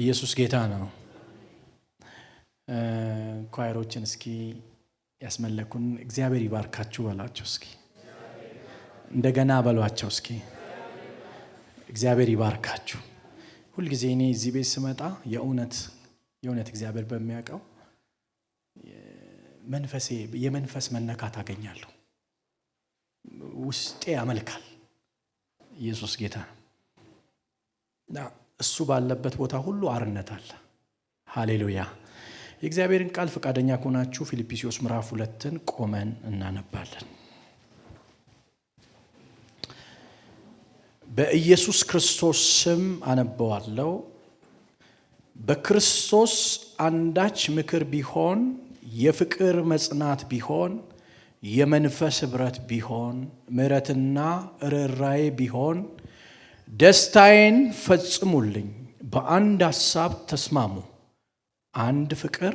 ኢየሱስ ጌታ ነው። ኳይሮችን እስኪ ያስመለኩን እግዚአብሔር ይባርካችሁ በላቸው። እስኪ እንደገና በሏቸው። እስኪ እግዚአብሔር ይባርካችሁ። ሁል ጊዜ እኔ እዚህ ቤት ስመጣ የእውነት እግዚአብሔር በሚያውቀው የመንፈስ መነካት አገኛለሁ። ውስጤ ያመልካል። ኢየሱስ ጌታ ነው። እሱ ባለበት ቦታ ሁሉ አርነት አለ። ሃሌሉያ። የእግዚአብሔርን ቃል ፈቃደኛ ከሆናችሁ ፊልጵስዩስ ምዕራፍ 2ን ቆመን እናነባለን። በኢየሱስ ክርስቶስ ስም አነበዋለሁ። በክርስቶስ አንዳች ምክር ቢሆን፣ የፍቅር መጽናት ቢሆን፣ የመንፈስ ኅብረት ቢሆን፣ ምሕረትና ርኅራኄ ቢሆን ደስታዬን ፈጽሙልኝ። በአንድ ሐሳብ ተስማሙ፣ አንድ ፍቅር፣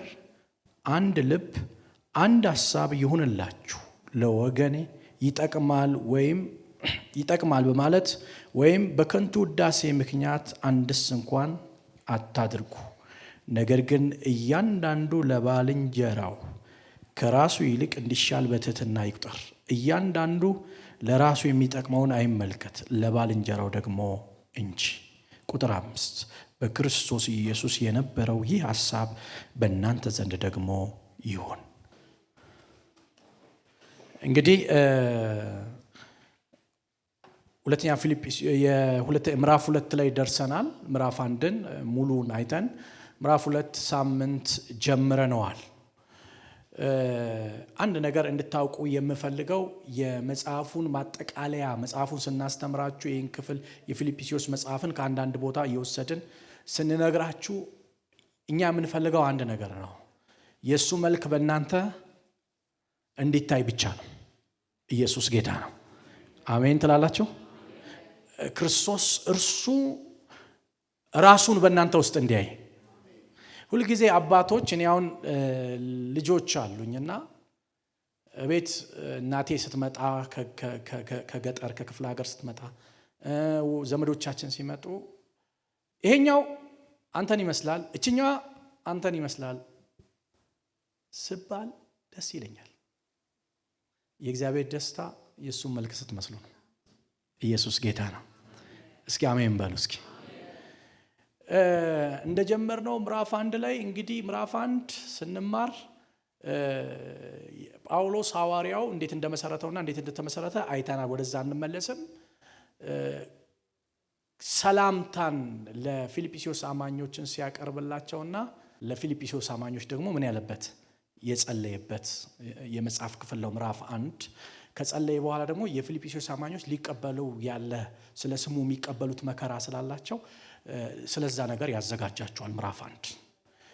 አንድ ልብ፣ አንድ ሐሳብ ይሁንላችሁ። ለወገኔ ይጠቅማል በማለት ወይም በከንቱ ውዳሴ ምክንያት አንድስ እንኳን አታድርጉ። ነገር ግን እያንዳንዱ ለባልንጀራው ከራሱ ይልቅ እንዲሻል በትሕትና ይቁጠር። እያንዳንዱ ለራሱ የሚጠቅመውን አይመልከት፣ ለባልንጀራው ደግሞ እንጂ። ቁጥር 5 በክርስቶስ ኢየሱስ የነበረው ይህ ሐሳብ በእናንተ ዘንድ ደግሞ ይሁን። እንግዲህ ሁለተኛ ፊልጵስዩስ ምዕራፍ 2 ላይ ደርሰናል። ምዕራፍ 1ን ሙሉን አይተን ምዕራፍ 2 ሳምንት ጀምረነዋል። አንድ ነገር እንድታውቁ የምፈልገው የመጽሐፉን ማጠቃለያ መጽሐፉን ስናስተምራችሁ ይህን ክፍል የፊልጵስዩስ መጽሐፍን ከአንዳንድ ቦታ እየወሰድን ስንነግራችሁ እኛ የምንፈልገው አንድ ነገር ነው። የእሱ መልክ በእናንተ እንዲታይ ብቻ ነው። ኢየሱስ ጌታ ነው። አሜን ትላላችሁ? ክርስቶስ እርሱ ራሱን በእናንተ ውስጥ እንዲያይ ሁልጊዜ አባቶች፣ እኔ አሁን ልጆች አሉኝና ቤት እናቴ ስትመጣ ከገጠር ከክፍለ ሀገር ስትመጣ ዘመዶቻችን ሲመጡ ይሄኛው አንተን ይመስላል፣ እችኛዋ አንተን ይመስላል ስባል ደስ ይለኛል። የእግዚአብሔር ደስታ የእሱን መልክ ስትመስሉ ነው። ኢየሱስ ጌታ ነው። እስኪ አሜን በሉ። እስኪ እንደጀመርነው ምዕራፍ 1 ላይ እንግዲህ ምዕራፍ 1 ስንማር ጳውሎስ ሐዋርያው እንዴት እንደመሰረተውና እንዴት እንደተመሰረተ አይተናል። ወደዛ እንመለስም። ሰላምታን ለፊልጵስዩስ አማኞችን ሲያቀርብላቸውና ለፊልጵስዩስ አማኞች ደግሞ ምን ያለበት የጸለየበት የመጽሐፍ ክፍል ነው። ምዕራፍ 1 ከጸለየ በኋላ ደግሞ የፊልጵስዩስ አማኞች ሊቀበሉ ያለ ስለ ስሙ የሚቀበሉት መከራ ስላላቸው ስለዛ ነገር ያዘጋጃቸዋል። ምዕራፍ 1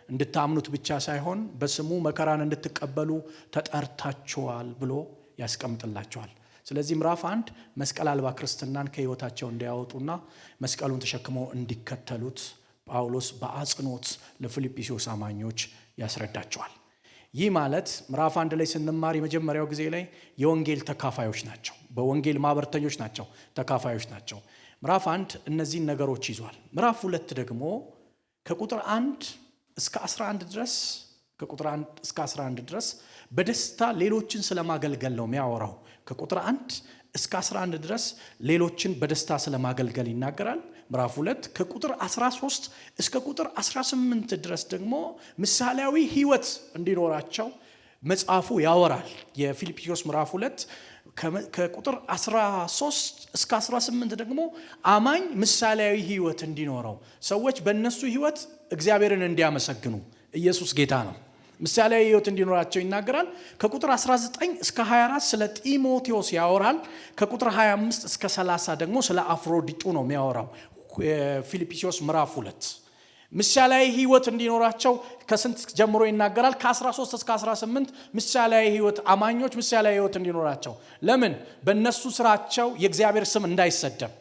እንድታምኑት ብቻ ሳይሆን በስሙ መከራን እንድትቀበሉ ተጠርታችኋል ብሎ ያስቀምጥላቸዋል። ስለዚህ ምዕራፍ 1 መስቀል አልባ ክርስትናን ከሕይወታቸው እንዲያወጡና መስቀሉን ተሸክመው እንዲከተሉት ጳውሎስ በአጽንኦት ለፊልጵስዩስ አማኞች ያስረዳቸዋል። ይህ ማለት ምዕራፍ 1 ላይ ስንማር የመጀመሪያው ጊዜ ላይ የወንጌል ተካፋዮች ናቸው፣ በወንጌል ማህበርተኞች ናቸው፣ ተካፋዮች ናቸው። ምዕራፍ 1 እነዚህን ነገሮች ይዟል። ምዕራፍ 2 ደግሞ ከቁጥር 1 እስከ 11 ድረስ በደስታ ሌሎችን ስለማገልገል ነው የሚያወራው። ከቁጥር 1 እስከ 11 ድረስ ሌሎችን በደስታ ስለማገልገል ይናገራል። ምዕራፍ 2 ከቁጥር 13 እስከ ቁጥር 18 ድረስ ደግሞ ምሳሌያዊ ሕይወት እንዲኖራቸው መጽሐፉ ያወራል። የፊልጵስዩስ ምዕራፍ 2 ከቁጥር 13 እስከ 18 ደግሞ አማኝ ምሳሌያዊ ሕይወት እንዲኖረው፣ ሰዎች በእነሱ ሕይወት እግዚአብሔርን እንዲያመሰግኑ፣ ኢየሱስ ጌታ ነው፣ ምሳሌያዊ ሕይወት እንዲኖራቸው ይናገራል። ከቁጥር 19 እስከ 24 ስለ ጢሞቴዎስ ያወራል። ከቁጥር 25 እስከ 30 ደግሞ ስለ አፍሮዲጡ ነው የሚያወራው። ፊልጵስዩስ ምዕራፍ 2 ምሳሌያዊ ሕይወት እንዲኖራቸው ከስንት ጀምሮ ይናገራል? ከ13 እስከ 18 ምሳሌያዊ ሕይወት አማኞች ምሳሌያዊ ሕይወት እንዲኖራቸው። ለምን? በእነሱ ስራቸው የእግዚአብሔር ስም እንዳይሰደብ፣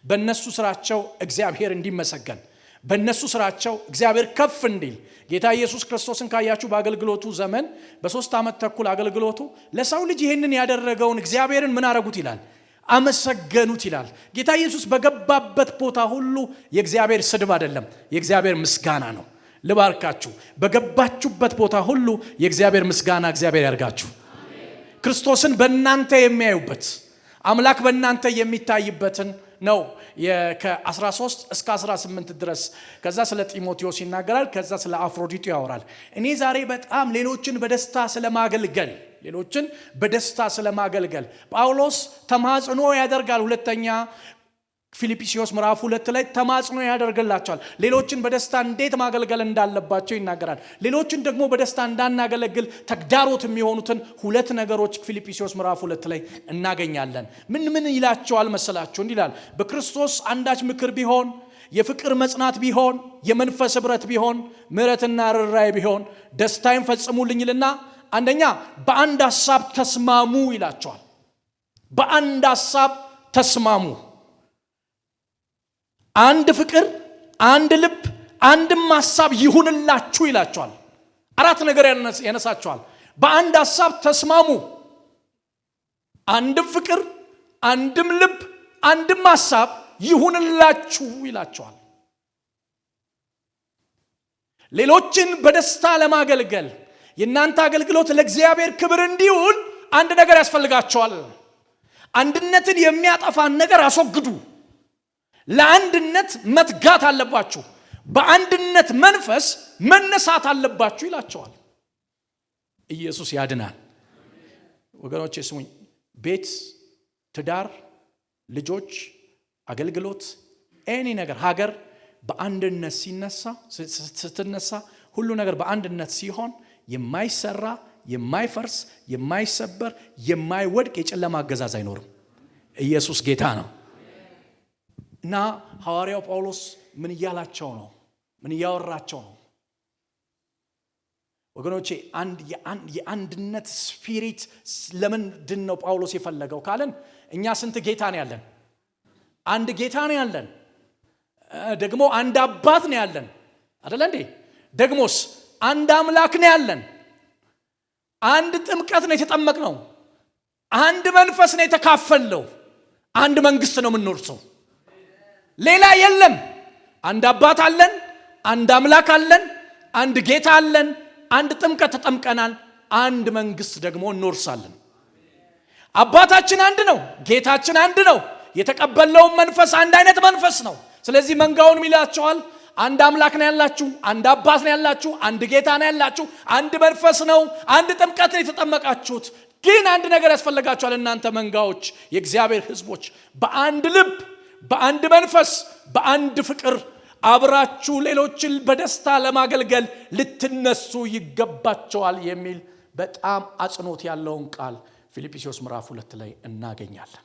በእነሱ ስራቸው እግዚአብሔር እንዲመሰገን፣ በእነሱ ስራቸው እግዚአብሔር ከፍ እንዲል። ጌታ ኢየሱስ ክርስቶስን ካያችሁ በአገልግሎቱ ዘመን በ3 ዓመት ተኩል አገልግሎቱ ለሰው ልጅ ይህንን ያደረገውን እግዚአብሔርን ምን አረጉት ይላል? አመሰገኑት ይላል። ጌታ ኢየሱስ በገባበት ቦታ ሁሉ የእግዚአብሔር ስድብ አይደለም፣ የእግዚአብሔር ምስጋና ነው። ልባርካችሁ፣ በገባችሁበት ቦታ ሁሉ የእግዚአብሔር ምስጋና እግዚአብሔር ያርጋችሁ። ክርስቶስን በእናንተ የሚያዩበት አምላክ በእናንተ የሚታይበትን ነው። ከ13 እስከ 18 ድረስ ከዛ ስለ ጢሞቴዎስ ይናገራል። ከዛ ስለ አፍሮዲቱ ያወራል። እኔ ዛሬ በጣም ሌሎችን በደስታ ስለማገልገል ጳውሎስ ተማጽኖ ያደርጋል። ሁለተኛ ፊልጵስዩስ ምዕራፍ 2 ላይ ተማጽኖ ያደርግላቸዋል። ሌሎችን በደስታ እንዴት ማገልገል እንዳለባቸው ይናገራል። ሌሎችን ደግሞ በደስታ እንዳናገለግል ተግዳሮት የሚሆኑትን 2 ነገሮች ፊልጵስዩስ ምዕራፍ 2 ላይ እናገኛለን። ምን ይላቸዋል መሰላችሁ? እንዲህ ይላል፣ በክርስቶስ አንዳች ምክር ቢሆን፣ የፍቅር መጽናት ቢሆን፣ የመንፈስ ኅብረት ቢሆን፣ ምሕረትና ርኅራኄ ቢሆን ደስታዬን ፈጽሙልኝ ይልና አንደኛ በአንድ ሐሳብ ተስማሙ ይላቸዋል። በአንድ ሐሳብ ተስማሙ። አንድ ፍቅር፣ አንድ ልብ፣ አንድም ሐሳብ ይሁንላችሁ ይላቸዋል። 4 ነገር ያነሳቸዋል። በአንድ ሐሳብ ተስማሙ፣ አንድም ፍቅር፣ አንድም ልብ፣ አንድም ሐሳብ ይሁንላችሁ ይላቸዋል። ሌሎችን በደስታ ለማገልገል የእናንተ አገልግሎት ለእግዚአብሔር ክብር እንዲውል አንድ ነገር ያስፈልጋቸዋል። አንድነትን የሚያጠፋን ነገር አስወግዱ። ለአንድነት መትጋት አለባችሁ። በአንድነት መንፈስ መነሳት አለባችሁ ይላቸዋል። ኢየሱስ ያድናል። ወገኖቼ ስሙኝ። ቤት፣ ትዳር፣ ልጆች፣ አገልግሎት፣ ኤኒ ነገር፣ ሀገር በአንድነት ስትነሳ ሁሉ ነገር በአንድነት ሲሆን የማይሰራ፣ የማይፈርስ፣ የማይሰበር፣ የማይወድቅ የጨለማ አገዛዝ አይኖርም። ኢየሱስ ጌታ ነው። እና ሐዋርያው ጳውሎስ ምን እያላቸው ነው? ምን እያወራቸው ነው? ወገኖቼ የአንድነት ስፒሪት ለምንድን ነው ጳውሎስ የፈለገው ካለን እኛ ስንት ጌታ ነው ያለን? አንድ ጌታ ነው ያለን። ደግሞ አንድ አባት ነው ያለን አይደል እንዴ? ደግሞስ አንድ አምላክ ነው ያለን። አንድ ጥምቀት ነው የተጠመቅነው። አንድ መንፈስ ነው የተካፈልነው። አንድ መንግስት ነው የምንወርሰው። ሌላ የለም። አንድ አባት አለን፣ አንድ አምላክ አለን፣ አንድ ጌታ አለን፣ አንድ ጥምቀት ተጠምቀናል፣ አንድ መንግስት ደግሞ እንወርሳለን። አባታችን አንድ ነው፣ ጌታችን አንድ ነው። የተቀበልነው መንፈስ አንድ አይነት መንፈስ ነው። ስለዚህ መንጋውን ይላቸዋል፣ አንድ አምላክ ነው ያላችሁ፣ አንድ አባት ነው ያላችሁ፣ አንድ ጌታ ነው ያላችሁ፣ አንድ መንፈስ ነው፣ አንድ ጥምቀት ነው የተጠመቃችሁት። ግን አንድ ነገር ያስፈልጋችኋል። እናንተ መንጋዎች፣ የእግዚአብሔር ሕዝቦች በአንድ ልብ፣ በአንድ መንፈስ፣ በአንድ ፍቅር አብራችሁ ሌሎችን በደስታ ለማገልገል ልትነሱ ይገባቸዋል የሚል በጣም አጽንኦት ያለውን ቃል ፊልጵስዩስ ምዕራፍ 2 ላይ እናገኛለን።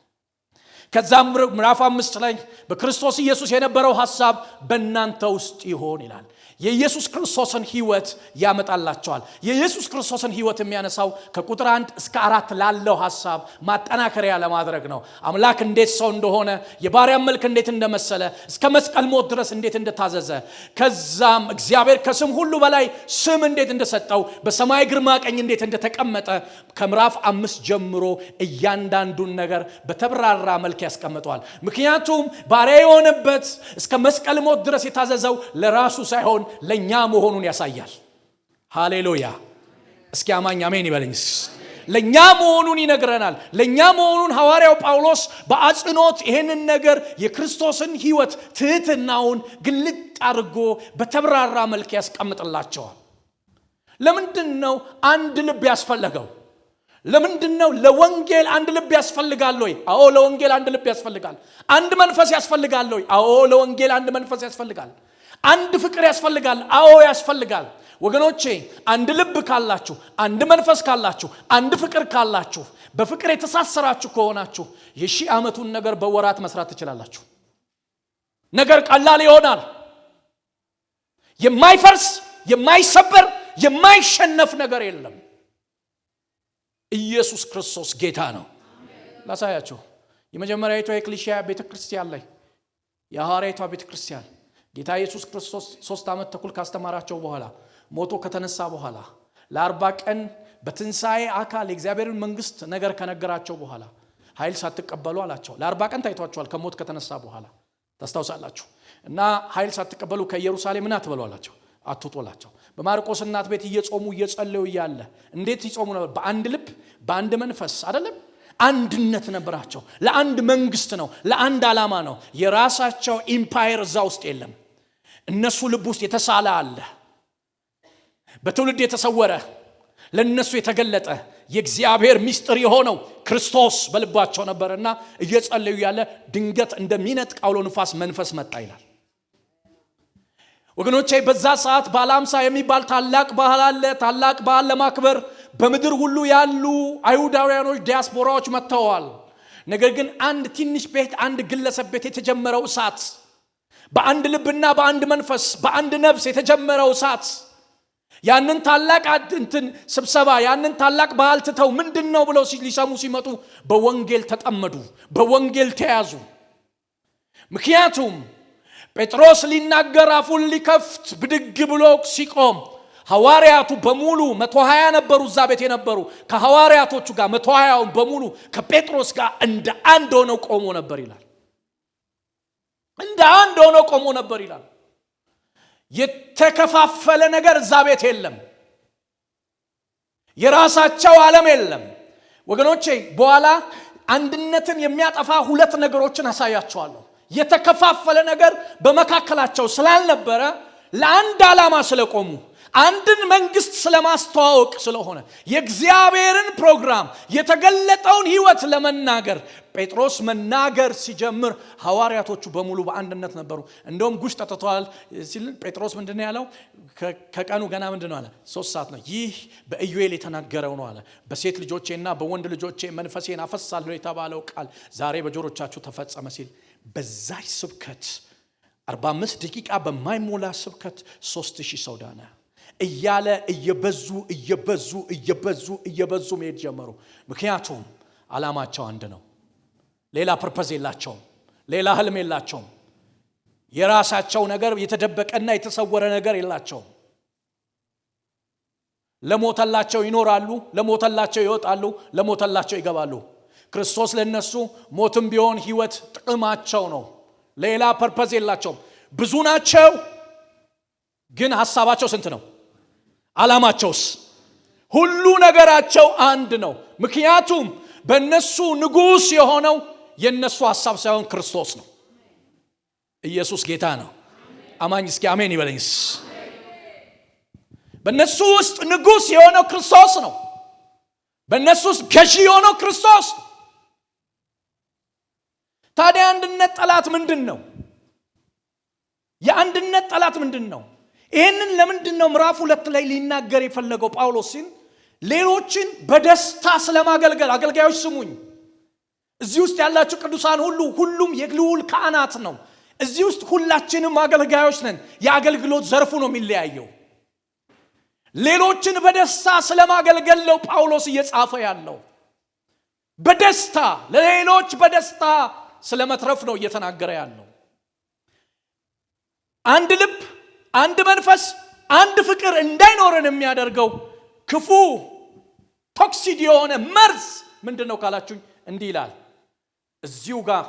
ከዛም ምዕራፍ 5 ላይ በክርስቶስ ኢየሱስ የነበረው ሐሳብ በእናንተ ውስጥ ይሆን ይላል። የኢየሱስ ክርስቶስን ሕይወት ያመጣላቸዋል። የኢየሱስ ክርስቶስን ሕይወት የሚያነሳው ከቁጥር 1 እስከ 4 ላለው ሐሳብ ማጠናከሪያ ለማድረግ ነው። አምላክ እንዴት ሰው እንደሆነ፣ የባሪያ መልክ እንዴት እንደመሰለ፣ እስከ መስቀል ሞት ድረስ እንዴት እንደታዘዘ፣ ከዛም እግዚአብሔር ከስም ሁሉ በላይ ስም እንዴት እንደሰጠው፣ በሰማይ ግርማ ቀኝ እንዴት እንደተቀመጠ ከምዕራፍ 5 ጀምሮ እያንዳንዱን ነገር በተብራራ መልክ ያስቀምጠዋል። ምክንያቱም ባሪያ የሆነበት እስከ መስቀል ሞት ድረስ የታዘዘው ለራሱ ሳይሆን ለኛ መሆኑን ያሳያል። ሃሌሉያ! እስኪ አማኝ አሜን ይበልኝስ። ለኛ መሆኑን ይነግረናል። ለኛ መሆኑን ሐዋርያው ጳውሎስ በአጽንኦት ይሄንን ነገር የክርስቶስን ሕይወት ትህትናውን ግልጥ አድርጎ በተብራራ መልክ ያስቀምጥላቸዋል። ለምንድን ነው አንድ ልብ ያስፈልገው? ለምንድን ነው ለወንጌል አንድ ልብ ያስፈልጋል ወይ? አዎ ለወንጌል አንድ ልብ ያስፈልጋል። አንድ መንፈስ ያስፈልጋል ወይ? አዎ ለወንጌል አንድ መንፈስ ያስፈልጋል። አንድ ፍቅር ያስፈልጋል። አዎ ያስፈልጋል። ወገኖቼ አንድ ልብ ካላችሁ፣ አንድ መንፈስ ካላችሁ፣ አንድ ፍቅር ካላችሁ፣ በፍቅር የተሳሰራችሁ ከሆናችሁ የሺህ ዓመቱን ነገር በወራት መስራት ትችላላችሁ። ነገር ቀላል ይሆናል። የማይፈርስ፣ የማይሰበር፣ የማይሸነፍ ነገር የለም። ኢየሱስ ክርስቶስ ጌታ ነው። ላሳያችሁ። የመጀመሪያዊቷ የክሊሺያ ቤተክርስቲያን ላይ የሐዋርያዊቷ ቤተክርስቲያን ጌታ ኢየሱስ ክርስቶስ 3 ዓመት ተኩል ካስተማራቸው በኋላ ሞቶ ከተነሳ በኋላ ለ40 ቀን በትንሣኤ አካል የእግዚአብሔርን መንግስት ነገር ከነገራቸው በኋላ ኃይል ሳትቀበሉ አላቸው። ለ40 ቀን ታይቷቸዋል ከሞት ከተነሳ በኋላ ታስታውሳላችሁ። እና ኃይል ሳትቀበሉ ከኢየሩሳሌም ምን አትበሉ አላቸው፣ አትውጡላቸው። በማርቆስ እናት ቤት እየጾሙ እየጸለዩ ያለ እንዴት ይጾሙ ነበር? በአንድ ልብ በአንድ መንፈስ አይደለም? አንድነት ነበራቸው። ለአንድ መንግስት ነው፣ ለአንድ ዓላማ ነው። የራሳቸው ኢምፓየር እዛ ውስጥ የለም። እነሱ ልብ ውስጥ የተሳለ አለ፣ በትውልድ የተሰወረ ለነሱ የተገለጠ የእግዚአብሔር ምስጢር የሆነው ክርስቶስ በልባቸው ነበርና እየጸለዩ ያለ ድንገት እንደሚነጥቅ አውሎ ንፋስ መንፈስ መጣ ይላል። ወገኖቼ በዛ ሰዓት በዓለ ሃምሳ የሚባል ታላቅ በዓል አለ። ታላቅ በዓል ለማክበር በምድር ሁሉ ያሉ አይሁዳውያኖች ዲያስፖራዎች መጥተዋል። ነገር ግን አንድ ትንሽ ቤት፣ አንድ ግለሰብ ቤት የተጀመረው እሳት፣ በአንድ ልብና በአንድ መንፈስ በአንድ ነፍስ የተጀመረው እሳት ያንን ታላቅ ስብሰባ ያንን ታላቅ በዓል ትተው ምንድነው ብለው ሊሰሙ ሲመጡ በወንጌል ተጠመዱ፣ በወንጌል ተያዙ። ምክንያቱም ጴጥሮስ ሊናገር አፉን ሊከፍት ብድግ ብሎ ሲቆም ሐዋርያቱ በሙሉ 120 ነበሩ እዛ ቤት የነበሩ። ከሐዋርያቶቹ ጋር 120ውን በሙሉ ከጴጥሮስ ጋር እንደ አንድ ሆነው ቆሞ ነበር ይላል። እንደ አንድ ሆነው ቆሞ ነበር ይላል። የተከፋፈለ ነገር እዛ ቤት የለም። የራሳቸው ዓለም የለም። ወገኖቼ በኋላ አንድነትን የሚያጠፋ ሁለት ነገሮችን አሳያቸዋለሁ። የተከፋፈለ ነገር በመካከላቸው ስላልነበረ ለአንድ ዓላማ ስለቆሙ አንድን መንግስት ስለማስተዋወቅ ስለሆነ የእግዚአብሔርን ፕሮግራም የተገለጠውን ሕይወት ለመናገር ጴጥሮስ መናገር ሲጀምር ሐዋርያቶቹ በሙሉ በአንድነት ነበሩ። እንደውም ጉሽ ተተቷል ሲል ጴጥሮስ ምንድነው ያለው? ከቀኑ ገና ምንድነው አለ? 3 ሰዓት ነው። ይህ በኢዩኤል የተናገረው ነው አለ። በሴት ልጆቼና በወንድ ልጆቼ መንፈሴን አፈሳለሁ የተባለው ቃል ዛሬ በጆሮቻችሁ ተፈጸመ ሲል በዛች ስብከት 45 ደቂቃ በማይሞላ ስብከት 3000 ሰው ዳነ እያለ እየበዙ መሄድ ጀመሩ። ምክንያቱም ዓላማቸው አንድ ነው። ሌላ ፐርፐዝ የላቸውም። ሌላ ህልም የላቸውም። የራሳቸው ነገር የተደበቀና የተሰወረ ነገር የላቸውም። ለሞተላቸው ይኖራሉ፣ ለሞተላቸው ይወጣሉ፣ ለሞተላቸው ይገባሉ። ክርስቶስ ለነሱ ሞትም ቢሆን ሕይወት ጥቅማቸው ነው። ሌላ ፐርፐዝ የላቸውም። ብዙ ናቸው፣ ግን ሐሳባቸው ስንት ነው? ዓላማቸውስ? ሁሉ ነገራቸው አንድ ነው። ምክንያቱም በእነሱ ንጉሥ የሆነው የነሱ ሐሳብ ሳይሆን ክርስቶስ ነው። ኢየሱስ ጌታ ነው። አማኝ እስኪ አሜን ይበለኝስ። በእነሱ ውስጥ ንጉሥ የሆነው ክርስቶስ ነው። በእነሱ ውስጥ ገዢ የሆነው ክርስቶስ ነው። ታዲያ አንድነት ጠላት ምንድን ነው? የአንድነት ጠላት ምንድን ነው? ይህንን ለምንድን ነው ምዕራፍ 2 ላይ ሊናገር የፈለገው ጳውሎስ ሲል ሌሎችን በደስታ ስለማገልገል። አገልጋዮች ስሙኝ፣ እዚህ ውስጥ ያላችሁ ቅዱሳን ሁሉም የልዑል ካህናት ነው። እዚህ ውስጥ ሁላችንም አገልጋዮች ነን። የአገልግሎት ዘርፉ ነው የሚለያየው። ሌሎችን በደስታ ስለማገልገል ነው ጳውሎስ እየጻፈ ያለው። በደስታ ለሌሎች በደስታ ስለመትረፍ ነው እየተናገረ ያለው። አንድ ልብ፣ አንድ መንፈስ፣ አንድ ፍቅር እንዳይኖረን የሚያደርገው ክፉ ቶክሲድ የሆነ መርዝ ምንድነው ካላችሁኝ እንዲህ ይላል። እዚሁ ጋር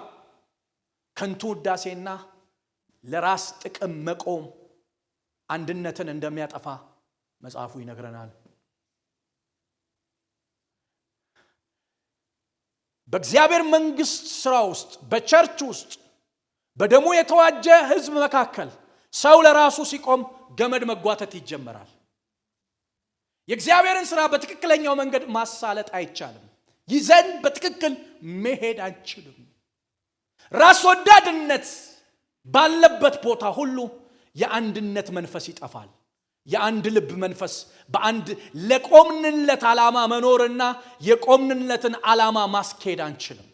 ከንቱ ውዳሴና ለራስ ጥቅም መቆም አንድነትን እንደሚያጠፋ መጽሐፉ ይነግረናል። በእግዚአብሔር መንግስት ስራ ውስጥ በቸርች ውስጥ በደሙ የተዋጀ ህዝብ መካከል ሰው ለራሱ ሲቆም ገመድ መጓተት ይጀመራል። የእግዚአብሔርን ስራ በትክክለኛው መንገድ ማሳለጥ አይቻልም። ይዘን በትክክል መሄድ አንችልም። ራስ ወዳድነት ባለበት ቦታ ሁሉ የአንድነት መንፈስ ይጠፋል። የአንድ ልብ መንፈስ በአንድ ለቆምንለት ዓላማ መኖርና የቆምንለትን ዓላማ ማስኬድ አንችልም።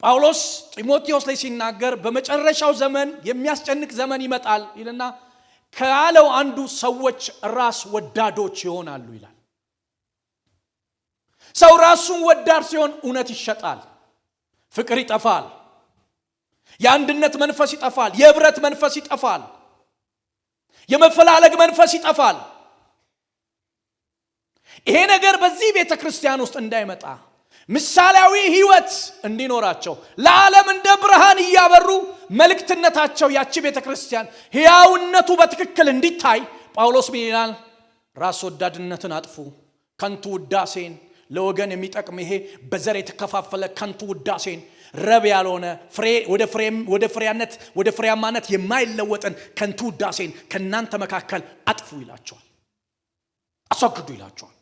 ጳውሎስ ጢሞቴዎስ ላይ ሲናገር በመጨረሻው ዘመን የሚያስጨንቅ ዘመን ይመጣል ይልና ካለው አንዱ ሰዎች ራስ ወዳዶች ይሆናሉ ይላል። ሰው ራሱን ወዳድ ሲሆን እውነት ይሸጣል፣ ፍቅር ይጠፋል፣ የአንድነት መንፈስ ይጠፋል፣ የህብረት መንፈስ ይጠፋል፣ የመፈላለግ መንፈስ ይጠፋል። ይሄ ነገር በዚህ ቤተክርስቲያን ውስጥ እንዳይመጣ ምሳሌያዊ ህይወት እንዲኖራቸው ለዓለም እንደ ብርሃን እያበሩ መልእክትነታቸው ያቺ ቤተክርስቲያን ሕያውነቱ በትክክል እንዲታይ ጳውሎስ ምን ይላል? ራስ ወዳድነትን አጥፉ፣ ከንቱ ውዳሴን፣ ለወገን የሚጠቅም ይሄ በዘር የተከፋፈለ ከንቱ ውዳሴን፣ ረብ ያልሆነ ፍሬ ወደ ፍሬያማነት የማይለወጥን ከንቱ ውዳሴን ከናንተ መካከል አጥፉ ይላቸዋል፣ አስወግዱ ይላቸዋል።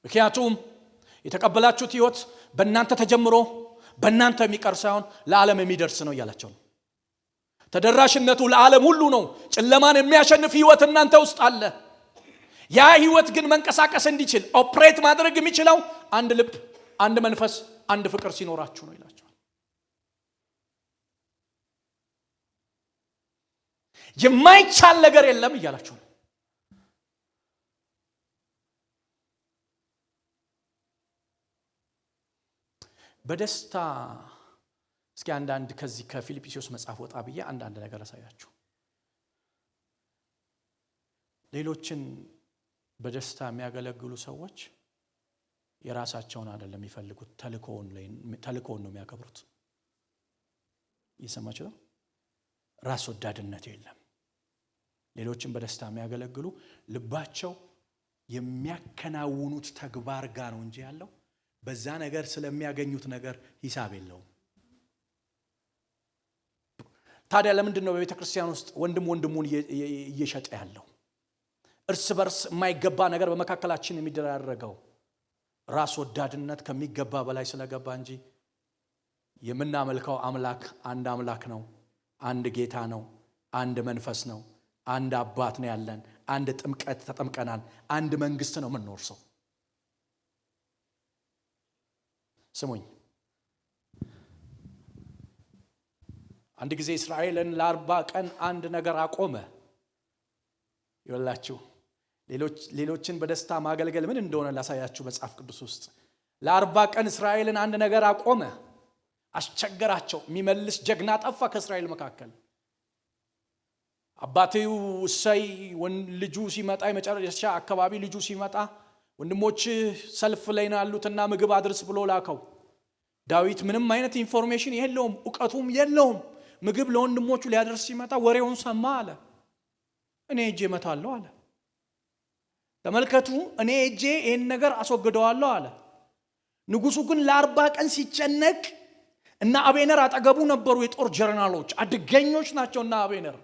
ምክንያቱም የተቀበላችሁት ህይወት በእናንተ ተጀምሮ በእናንተ የሚቀር ሳይሆን ለዓለም የሚደርስ ነው እያላቸው ነው። ተደራሽነቱ ለዓለም ሁሉ ነው። ጨለማን የሚያሸንፍ ህይወት እናንተ ውስጥ አለ። ያ ህይወት ግን መንቀሳቀስ እንዲችል ኦፕሬት ማድረግ የሚችለው አንድ ልብ፣ አንድ መንፈስ፣ አንድ ፍቅር ሲኖራችሁ ነው ይላቸዋል። የማይቻል ነገር የለም እያላችሁ ነው። በደስታ እስኪ አንዳንድ ከዚህ ከፊልጵስዩስ መጽሐፍ ወጣ ብዬ አንዳንድ ነገር አሳያችሁ። ሌሎችን በደስታ የሚያገለግሉ ሰዎች የራሳቸውን አይደለም የሚፈልጉት፣ ተልእኮውን ነው የሚያከብሩት። እየሰማችሁ ነው? ራስ ወዳድነት የለም። ሌሎችን በደስታ የሚያገለግሉ ልባቸው የሚያከናውኑት ተግባር ጋር ነው እንጂ ያለው በዛ ነገር ስለሚያገኙት ነገር ሂሳብ የለውም። ታዲያ ለምንድን ነው በቤተ ክርስቲያን ውስጥ ወንድሙን እየሸጠ ያለው? እርስ በርስ የማይገባ ነገር በመካከላችን የሚደራረገው ራስ ወዳድነት ከሚገባ በላይ ስለገባ እንጂ የምናመልከው አምላክ አንድ አምላክ ነው፣ አንድ ጌታ ነው፣ አንድ መንፈስ ነው፣ አንድ አባት ነው ያለን፣ አንድ ጥምቀት ተጠምቀናል፣ አንድ መንግስት ነው የምንወርሰው። ስሙኝ፣ አንድ ጊዜ እስራኤልን ለ40 ቀን አንድ ነገር አቆመ። ይወላችሁ ሌሎችን በደስታ ማገልገል ምን እንደሆነ ላሳያችሁ። መጽሐፍ ቅዱስ ውስጥ ለ40 ቀን እስራኤልን አንድ ነገር አቆመ፣ አስቸገራቸው። የሚመልስ ጀግና ጠፋ ከእስራኤል መካከል። አባቴው እሰይ ልጁ ሲመጣ የመጨረሻ አካባቢ ልጁ ሲመጣ ወንድሞች ሰልፍ ላይ ያሉትና ምግብ አድርስ ብሎ ላከው። ዳዊት ምንም አይነት ኢንፎርሜሽን የለውም፣ ዕውቀቱም የለውም። ምግብ ለወንድሞቹ ሊያደርስ ሲመጣ ወሬውን ሰማ አለ። እኔ እጄ መታለሁ አለ። ተመልከቱ፣ እኔ እጄ ይሄን ነገር አስወግደዋለሁ አለ። ንጉሱ ግን ለ40 ቀን ሲጨነቅ እና አቤነር አጠገቡ ነበሩ። የጦር ጀነራሎች አድገኞች ናቸውና አቤነር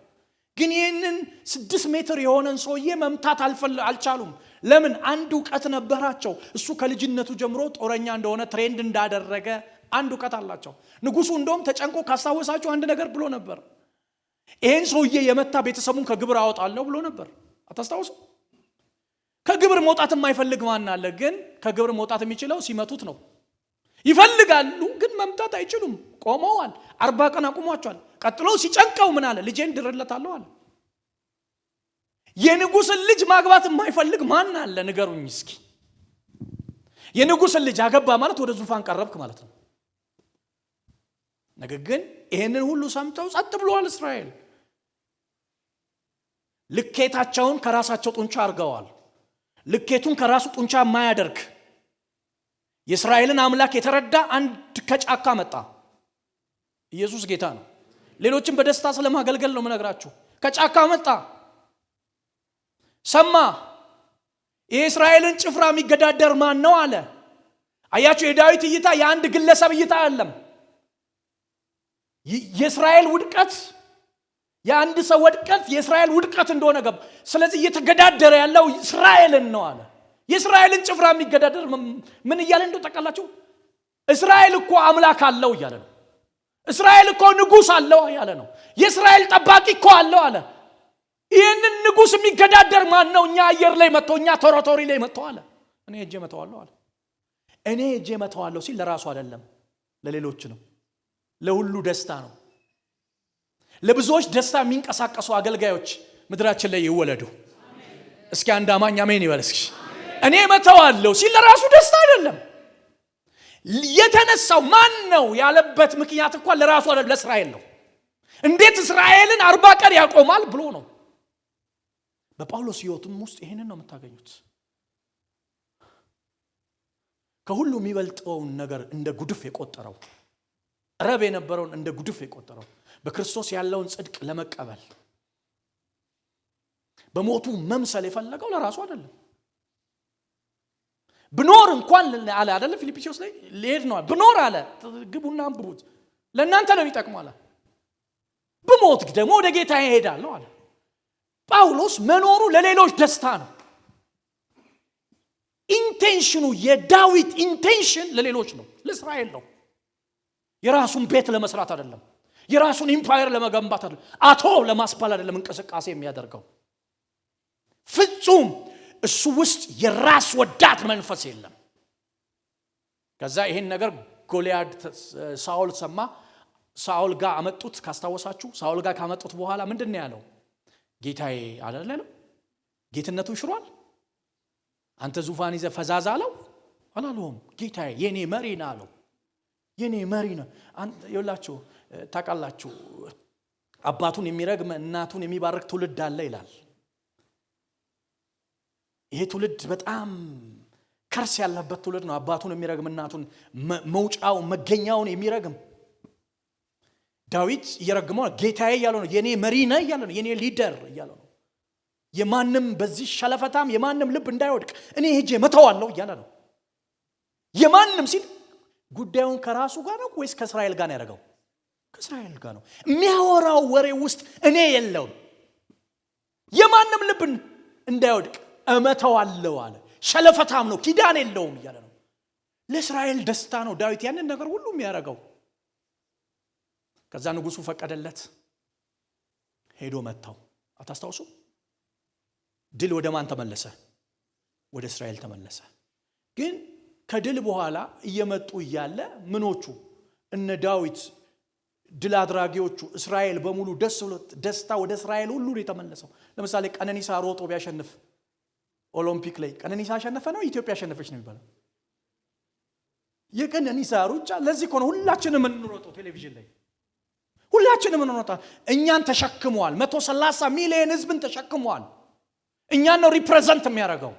ግን ይሄንን 6 ሜትር የሆነን ሰውዬ መምታት አልቻሉም። ለምን? አንድ ዕውቀት ነበራቸው። እሱ ከልጅነቱ ጀምሮ ጦረኛ እንደሆነ ትሬንድ እንዳደረገ አንድ ዕውቀት አላቸው። ንጉሱ እንደውም ተጨንቆ ካስታወሳችሁ አንድ ነገር ብሎ ነበር። ይሄን ሰውዬ የመታ ቤተሰቡን ከግብር አወጣለሁ ብሎ ነበር። አታስታውሱ? ከግብር መውጣት የማይፈልግ ማን አለ? ግን ከግብር መውጣት የሚችለው ሲመቱት ነው። ይፈልጋሉ ግን መምታት አይችሉም። ቆመዋል። 40 ቀን አቁሟቸዋል። ቀጥሎ ሲጨንቀው ምን አለ? ልጄን ድርለታለሁ አለ። የንጉስን ልጅ ማግባት የማይፈልግ ማን አለ? ንገሩኝ እስኪ። የንጉስን ልጅ አገባ ማለት ወደ ዙፋን ቀረብክ ማለት ነው። ነገር ግን ይሄንን ሁሉ ሰምተው ጸጥ ብለዋል እስራኤል። ልኬታቸውን ከራሳቸው ጡንቻ አድርገዋል። ልኬቱን ከራሱ ጡንቻ የማያደርግ የእስራኤልን አምላክ የተረዳ አንድ ከጫካ መጣ። ኢየሱስ ጌታ ነው። ሌሎችን በደስታ ስለማገልገል ነው የምነግራችሁ። ከጫካ መጣ፣ ሰማ። የእስራኤልን ጭፍራ የሚገዳደር ማን ነው አለ። አያችሁ፣ የዳዊት እይታ የአንድ ግለሰብ እይታ አይደለም። የእስራኤል ውድቀት የአንድ ሰው ውድቀት የእስራኤል ውድቀት እንደሆነ ገባ። ስለዚህ እየተገዳደረ ያለው እስራኤልን ነው አለ። የእስራኤልን ጭፍራ የሚገዳደር ምን እያለ እንደው ተቀላችሁ? እስራኤል እኮ አምላክ አለው እያለ ነው። እስራኤል እኮ ንጉስ አለው እያለ ነው። የእስራኤል ጠባቂ እኮ አለው አለ። ይህንን ንጉስ የሚገዳደር ማን ነው? እኛ አየር ላይ መጥቶ እኛ ቶሮቶሪ ላይ መጥቶ አለ። እኔ እጄ መተዋለሁ አለ። እኔ እጄ መተዋለሁ ሲል ለራሱ አይደለም፣ ለሌሎች ነው። ለሁሉ ደስታ ነው። ለብዙዎች ደስታ የሚንቀሳቀሱ አገልጋዮች ምድራችን ላይ ይወለዱ። እስኪ አንድ አማኝ አሜን ይበል እስኪ። እኔ መተዋለሁ ሲል ለራሱ ደስታ አይደለም። የተነሳው ማን ነው ያለበት ምክንያት እንኳን ለራሱ አይደለም፣ ለእስራኤል ነው። እንዴት እስራኤልን 40 ቀን ያቆማል ብሎ ነው። በጳውሎስ ሕይወትም ውስጥ ይሄንን ነው የምታገኙት። ከሁሉ የሚበልጠውን ነገር እንደ ጉድፍ የቆጠረው ረብ የነበረውን እንደ ጉድፍ የቆጠረው በክርስቶስ ያለውን ጽድቅ ለመቀበል በሞቱ መምሰል የፈለገው ለራሱ አይደለም። ብኖር እንኳን አለ አይደለ ፊልጵስዩስ ላይ ሊሄድ ነው ብኖር አለ ግቡና አንብቡት ለእናንተ ነው የሚጠቅመው አለ። ብሞት ደግሞ ወደ ጌታ እሄዳለሁ አለ። ጳውሎስ መኖሩ ለሌሎች ደስታ ነው። ኢንቴንሽኑ የዳዊት ኢንቴንሽን ለሌሎች ነው፣ ለእስራኤል ነው። የራሱን ቤት ለመስራት አይደለም፣ የራሱን ኢምፓየር ለመገንባት አይደለም፣ አቶ ለማስባል አይደለም እንቅስቃሴ የሚያደርገው። ፍጹም እሱ ውስጥ የራስ ወዳድ መንፈስ የለም። ከዛ ይሄን ነገር ጎልያድ ሳኦል ሰማ። ሳኦል ጋር አመጡት። ካስታወሳችሁ ሳኦል ጋር ካመጡት በኋላ ምንድነው ያለው? ጌታዬ አይደለም ጌትነቱ ይሽሯል፣ አንተ ዙፋን ይዘህ ፈዛዛ አለው አላለውም። ጌታዬ የኔ መሪ ነው አለው። የኔ መሪ ነው። ይኸውላችሁ ታውቃላችሁ አባቱን የሚረግም እናቱን የሚባርክ ትውልድ አለ ይላል። ይሄ ትውልድ በጣም ከርስ ያለበት ትውልድ ነው። አባቱን የሚረግም እናቱን መውጫው መገኛውን የሚረግም። ዳዊት እየረገመው ጌታዬ እያለው ነው። የኔ መሪ ነህ እያለው ነው። የኔ ሊደር እያለው ነው። የማንም በዚህ ሸለፈታም የማንም ልብ እንዳይወድቅ እኔ ሄጄ መተዋለሁ እያለ ነው። የማንም ሲል ጉዳዩን ከራሱ ጋር ነው ወይስ ከእስራኤል ጋር ነው ያደረገው? ከእስራኤል ጋር ነው። የሚያወራው ወሬ ውስጥ እኔ የለውም። የማንም ልብ እንዳይወድቅ እመተዋለሁ አለ። ሸለፈታም ነው፣ ኪዳን የለውም እያለ ነው። ለእስራኤል ደስታ ነው ዳዊት ያንን ነገር ሁሉ የሚያደርገው። ከዛ ንጉሱ ፈቀደለት፣ ሄዶ መታው። አታስታውሱ? ድል ወደ ማን ተመለሰ? ወደ እስራኤል ተመለሰ። ግን ከድል በኋላ እየመጡ እያለ ምኖቹ እነ ዳዊት ድል አድራጊዎቹ እስራኤል በሙሉ ደስ ብሎት ደስታ ወደ እስራኤል ሁሉ የተመለሰው። ለምሳሌ ቀነኒሳ ሮጦ ቢያሸንፍ ኦሎምፒክ ላይ ቀነኒሳ አሸነፈ ነው ኢትዮጵያ አሸነፈች ነው የሚባለው? የቀነኒሳ ሩጫ ለዚህ እኮ ነው ሁላችንም እንሮጠው ቴሌቪዥን ላይ ሁላችንም እንሮጣለን። እኛን ተሸክሟል። 130 ሚሊዮን ህዝብን ተሸክሟል። እኛን ነው ሪፕሬዘንት የሚያደርገው።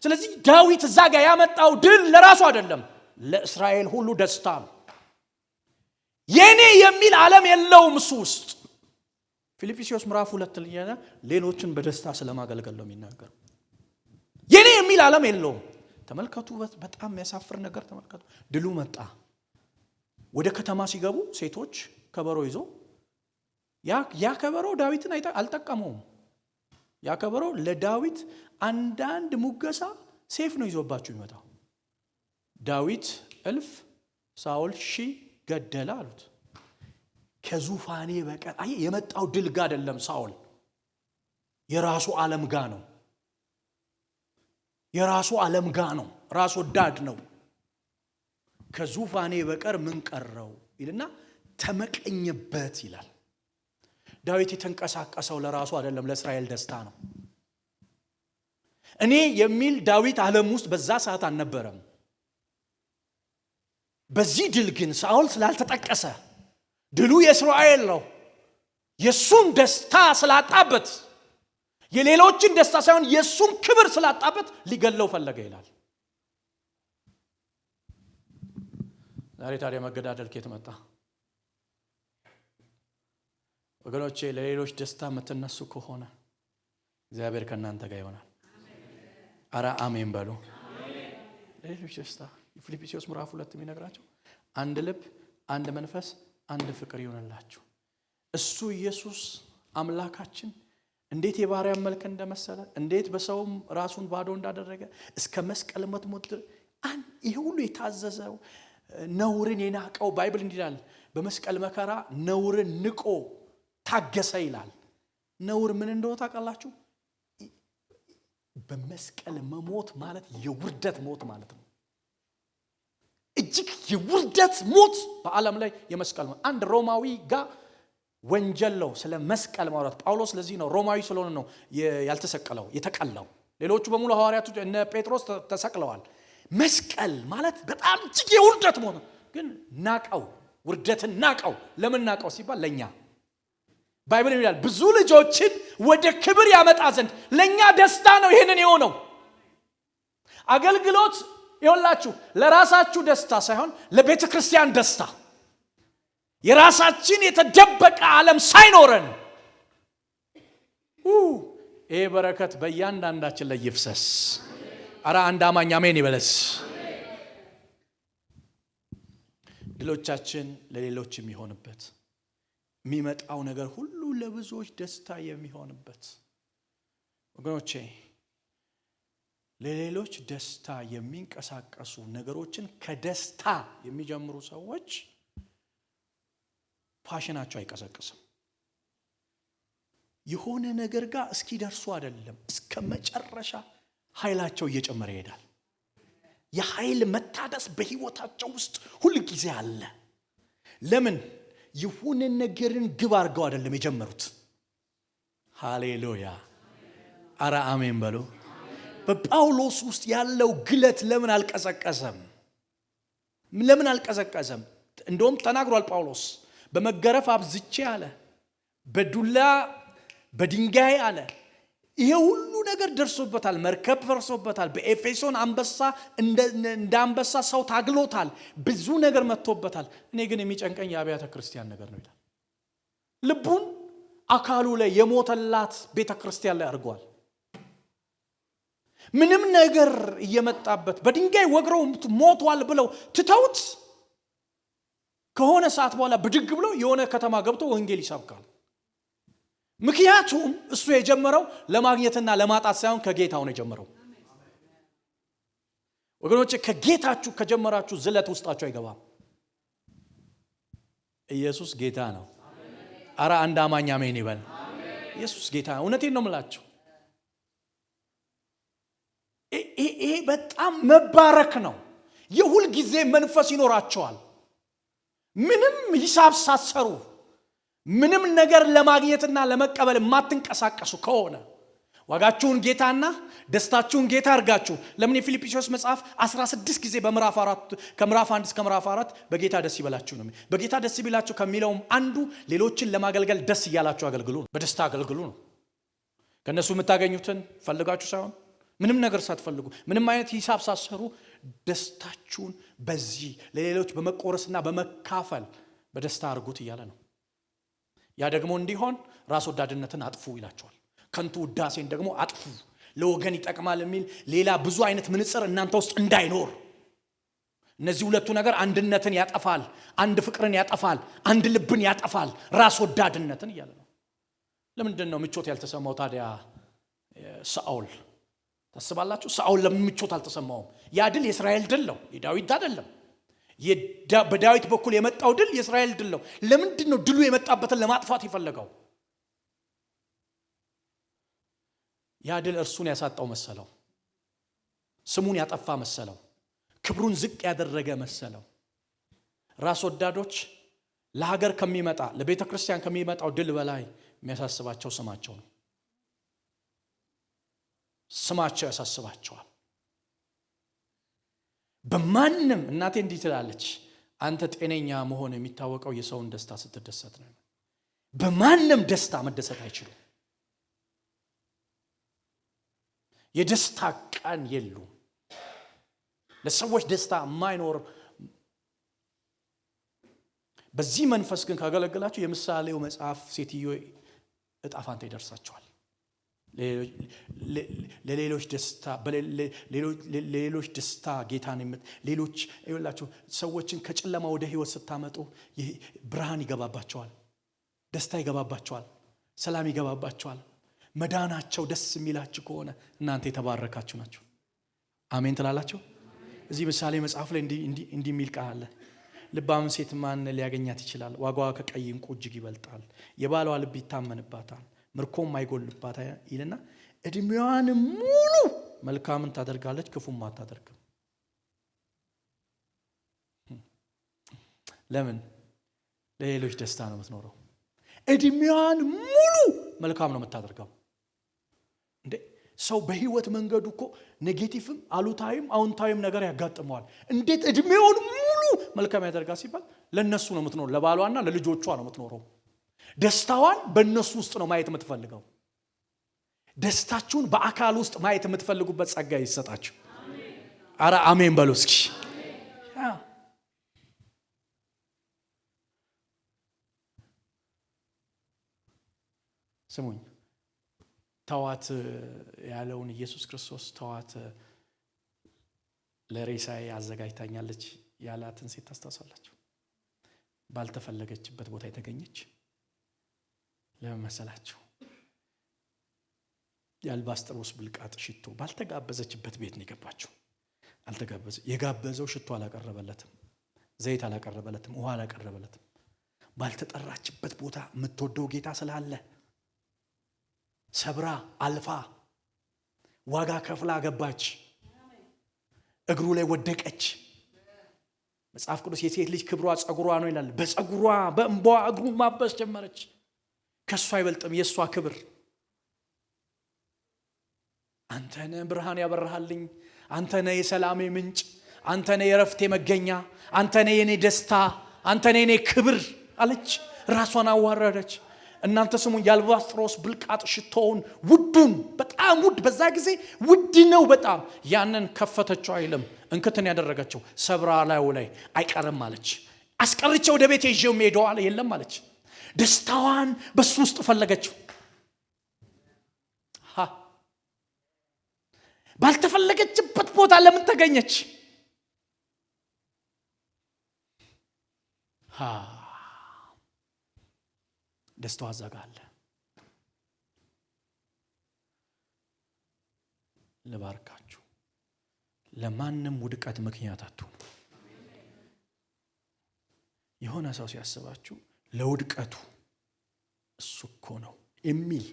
ስለዚህ ዳዊት እዛ ጋር ያመጣው ድል ለራሱ አይደለም፣ ለእስራኤል ሁሉ ደስታ ነው። የኔ የሚል ዓለም የለውም እሱ ውስጥ። ፊልጵስዩስ ምዕራፍ 2 ላይ ሌሎችን በደስታ ስለማገልገል ነው የሚናገረው። የኔ የሚል ዓለም የለውም። ተመልከቱ፣ በጣም የሚያሳፍር ነገር ተመልከቱ። ድሉ መጣ። ወደ ከተማ ሲገቡ ሴቶች ከበሮ ይዞ ያ ከበሮ ዳዊትን አልጠቀመውም። ያ ከበሮ ለዳዊት አንዳንድ ሙገሳ ሴፍ ነው ይዞባቸው ይመጣው። ዳዊት 1000 ሳኦል 1000 ገደለ አሉት። ከዙፋኔ በቀር አይ የመጣው ድል ጋር አይደለም። ሳኦል የራሱ ዓለም ጋር ነው። የራሱ ዓለም ጋር ነው። ራስ ወዳድ ነው። ከዙፋኔ በቀር ምን ቀረው ይልና ተመቀኘበት ይላል። ዳዊት የተንቀሳቀሰው ለራሱ አይደለም፣ ለእስራኤል ደስታ ነው። እኔ የሚል ዳዊት ዓለም ውስጥ በዛ ሰዓት አልነበረም። በዚህ ድል ግን ሳኦል ስላልተጠቀሰ ድሉ የእስራኤል ነው። የሱን ደስታ ስላጣበት የሌሎችን ደስታ ሳይሆን የሱን ክብር ስላጣበት ሊገለው ፈለገ ይላል። ዛሬ ታዲያ መገዳደል ከየት መጣ? ወገኖቼ ለሌሎች ደስታ የምትነሱ ከሆነ እግዚአብሔር ከእናንተ ጋር ይሆናል። አረ አሜን በሉ። ለሌሎች ደስታ ፊልጵስዩስ ምዕራፍ 2 የሚነግራቸው አንድ ልብ፣ አንድ መንፈስ፣ አንድ ፍቅር ይሆንላችሁ። እሱ ኢየሱስ አምላካችን እንዴት የባሪያ መልክ እንደመሰለ እንዴት በሰውም ራሱን ባዶ እንዳደረገ እስከ መስቀል ሞት ይሄ ሁሉ የታዘዘው ነውርን የናቀው ባይብል እንዲላል በመስቀል መከራ ነውርን ንቆ ታገሰ ይላል። ነውር ምን እንደሆነ ታውቃላችሁ? በመስቀል መሞት ማለት የውርደት ሞት ማለት ነው። እጅግ የውርደት ሞት በዓለም ላይ የመስቀል ሞት። አንድ ሮማዊ ጋር ወንጀል ነው ስለ መስቀል ማውራት። ጳውሎስ ለዚህ ነው ሮማዊ ስለሆነ ነው ያልተሰቀለው የተቀላው። ሌሎቹ በሙሉ ሐዋርያቱ እነ ጴጥሮስ ተሰቅለዋል። መስቀል ማለት በጣም እጅግ የውርደት ሞት ነው። ግን ናቀው፣ ውርደትን ናቀው። ለምን ናቀው ሲባል ለኛ ባይብል ይላል ብዙ ልጆችን ወደ ክብር ያመጣ ዘንድ ለኛ ደስታ ነው ይሄንን የሆነው። አገልግሎት ይኸውላችሁ ለራሳችሁ ደስታ ሳይሆን ለቤተ ክርስቲያን ደስታ የራሳችን የተደበቀ ዓለም ሳይኖረን ይሄ በረከት በእያንዳንዳችን ላይ ይፍሰስ። አረ አንድ አማኝ አሜን ይበለስ። ድሎቻችን ለሌሎች የሚሆንበት የሚመጣው ነገር ሁሉ ለብዙዎች ደስታ የሚሆንበት ወገኖቼ ለሌሎች ደስታ የሚንቀሳቀሱ ነገሮችን ከደስታ የሚጀምሩ ሰዎች ፓሽናቸው አይቀዘቅስም። የሆነ ነገር ጋር እስኪደርሱ አይደለም እስከ መጨረሻ ኃይላቸው እየጨመረ ይሄዳል። የኃይል መታደስ በህይወታቸው ውስጥ ሁሉ ጊዜ አለ። ለምን? የሆነ ነገርን ግብ አድርገው አይደለም የጀመሩት። ሃሌሉያ! አረ አሜን በሉ። በጳውሎስ ውስጥ ያለው ግለት ለምን አልቀዘቀዘም? ለምን አልቀዘቀዘም? እንደውም ተናግሯል ጳውሎስ። በመገረፍ አብዝቼ አለ፣ በዱላ በድንጋይ አለ። ይሄ ሁሉ ነገር ደርሶበታል። መርከብ ፈርሶበታል። በኤፌሶን አንበሳ እንደ አንበሳ ሰው ታግሎታል። ብዙ ነገር መጥቶበታል። እኔ ግን የሚጨንቀኝ የአብያተ ክርስቲያን ነገር ነው ይላል። ልቡን አካሉ ላይ የሞተላት ቤተ ክርስቲያን ላይ አድርጓል። ምንም ነገር እየመጣበት በድንጋይ ወግረው ሞቷል ብለው ትተውት ከሆነ ሰዓት በኋላ ብድግ ብለው የሆነ ከተማ ገብቶ ወንጌል ይሰብካል። ምክንያቱም እሱ የጀመረው ለማግኘትና ለማጣት ሳይሆን ከጌታው ነው የጀመረው። ወገኖቼ ከጌታችሁ ከጀመራችሁ ዝለት ውስጣችሁ አይገባም። ኢየሱስ ጌታ ነው። አረ አንድ አማኝ አሜን ይበል። ኢየሱስ ጌታ ነው። እውነቴን ነው የምላችሁ። ይሄ በጣም መባረክ ነው። የሁል ጊዜ መንፈስ ይኖራቸዋል። ምንም ሂሳብ ሳትሰሩ ምንም ነገር ለማግኘትና ለመቀበል የማትንቀሳቀሱ ከሆነ ዋጋችሁን ጌታና ደስታችሁን ጌታ አድርጋችሁ ለምን የፊልጵስዩስ መጽሐፍ 16 ጊዜ በምዕራፍ 4 ከምዕራፍ 1 እስከ ምዕራፍ 4 በጌታ ደስ ይበላችሁ ነው። በጌታ ደስ ይበላችሁ ከሚለውም አንዱ ሌሎችን ለማገልገል ደስ እያላችሁ አገልግሉ ነው። በደስታ አገልግሉ ነው። ከነሱ የምታገኙትን ፈልጋችሁ ሳይሆን ምንም ነገር ሳትፈልጉ ምንም አይነት ሂሳብ ሳትሰሩ ደስታችሁን በዚህ ለሌሎች በመቆረስና በመካፈል በደስታ አድርጉት እያለ ነው። ያ ደግሞ እንዲሆን ራስ ወዳድነትን አጥፉ ይላቸዋል። ከንቱ ውዳሴን ደግሞ አጥፉ፣ ለወገን ይጠቅማል የሚል ሌላ ብዙ አይነት ምንጽር እናንተ ውስጥ እንዳይኖር። እነዚህ ሁለቱ ነገር አንድነትን ያጠፋል፣ አንድ ፍቅርን ያጠፋል፣ አንድ ልብን ያጠፋል፣ ራስ ወዳድነትን እያለ ነው። ለምንድን ነው ምቾት ያልተሰማው ታዲያ ሳኦል? ታስባላችሁ? ሳኦል ለምን ምቾት አልተሰማውም? ያ ድል የእስራኤል ድል ነው፣ የዳዊት አይደለም። በዳዊት በኩል የመጣው ድል የእስራኤል ድል ነው። ለምንድን ነው ድሉ የመጣበትን ለማጥፋት የፈለገው? ያ ድል እርሱን ያሳጣው መሰለው፣ ስሙን ያጠፋ መሰለው፣ ክብሩን ዝቅ ያደረገ መሰለው። ራስ ወዳዶች ለሀገር ከሚመጣ ለቤተ ክርስቲያን ከሚመጣው ድል በላይ የሚያሳስባቸው ስማቸው ነው። ስማቸው ያሳስባቸዋል። በማንም እናቴ እንዲህ ትላለች፣ አንተ ጤነኛ መሆን የሚታወቀው የሰውን ደስታ ስትደሰት ነው። በማንም ደስታ መደሰት አይችሉም። የደስታ ቀን የሉም። ለሰዎች ደስታ የማይኖር በዚህ መንፈስ ግን ካገለገላችሁ የምሳሌው መጽሐፍ ሴትዮ እጣ ፋንታ ይደርሳቸዋል። ለሌሎች ደስታ ጌታን ሌሎች ይኸውላችሁ ሰዎችን ከጨለማ ወደ ህይወት ስታመጡ ብርሃን ይገባባቸዋል፣ ደስታ ይገባባቸዋል፣ ሰላም ይገባባቸዋል። መዳናቸው ደስ የሚላችሁ ከሆነ እናንተ የተባረካችሁ ናችሁ። አሜን ትላላችሁ። እዚህ ምሳሌ መጽሐፍ ላይ እንዲህ የሚል ቃል አለ። ልባም ሴት ማን ሊያገኛት ይችላል? ዋጋዋ ከቀይ ዕንቁ እጅግ ይበልጣል። የባሏ ልብ ይታመንባታል፣ ምርኮም አይጎልባት ይልና እድሜዋን ሙሉ መልካምን ታደርጋለች፣ ክፉም አታደርግም። ለምን? ለሌሎች ደስታ ነው የምትኖረው። እድሜዋን ሙሉ መልካም ነው የምታደርገው። እንዴ ሰው በህይወት መንገዱ እኮ ኔጌቲቭም አሉታዊም አዎንታዊም ነገር ያጋጥመዋል። እንዴት እድሜውን ሙሉ መልካም ያደርጋል ሲባል ለነሱ ነው የምትኖረው፣ ለባሏና ለልጆቿ ነው የምትኖረው። ደስታዋን በእነሱ ውስጥ ነው ማየት የምትፈልገው። ደስታችሁን በአካል ውስጥ ማየት የምትፈልጉበት ጸጋ ይሰጣችሁ። አረ አሜን በሉ እስኪ። ስሙኝ፣ ተዋት ያለውን ኢየሱስ ክርስቶስ ተዋት ለሬሳዬ አዘጋጅታኛለች ያላትን ሴት ታስታውሳላችሁ? ባልተፈለገችበት ቦታ የተገኘች ለምን መሰላችሁ? የአልባስጥሮስ ብልቃጥ ሽቶ ባልተጋበዘችበት ቤት ነው የገባችው። የጋበዘው ሽቶ አላቀረበለትም፣ ዘይት አላቀረበለትም፣ ውሃ አላቀረበለትም። ባልተጠራችበት ቦታ የምትወደው ጌታ ስላለ ሰብራ አልፋ ዋጋ ከፍላ ገባች። እግሩ ላይ ወደቀች። መጽሐፍ ቅዱስ የሴት ልጅ ክብሯ ጸጉሯ ነው ይላል። በጸጉሯ በእንቧ እግሩን ማበስ ጀመረች። ከሷ አይበልጥም የሷ ክብር። አንተ ነህ ብርሃን ያበራሃልኝ፣ አንተ ነህ የሰላሜ ምንጭ፣ አንተ ነህ የረፍቴ መገኛ፣ አንተ ነህ የኔ ደስታ፣ አንተ ነህ የኔ ክብር አለች። ራሷን አዋረደች። እናንተ ስሙን፣ የአልባስጥሮስ ብልቃጥ ሽቶውን ውዱን፣ በጣም ውድ፣ በዛ ጊዜ ውድ ነው በጣም። ያንን ከፈተችው አይልም፣ እንክትን ያደረገችው ሰብራ ላዩ ላይ አይቀርም አለች። አስቀርቼ ወደ ቤት ይዤው ሄደው አለ የለም አለች። ደስታዋን በሱ ውስጥ ፈለገችው። ባልተፈለገችበት ቦታ ለምን ተገኘች? ደስታዋ አዛጋለ። ለባርካችሁ ለማንም ውድቀት ምክንያት አትሁኑ። የሆነ ሰው ሲያስባችሁ ለውድቀቱ እሱ እኮ ነው የሚል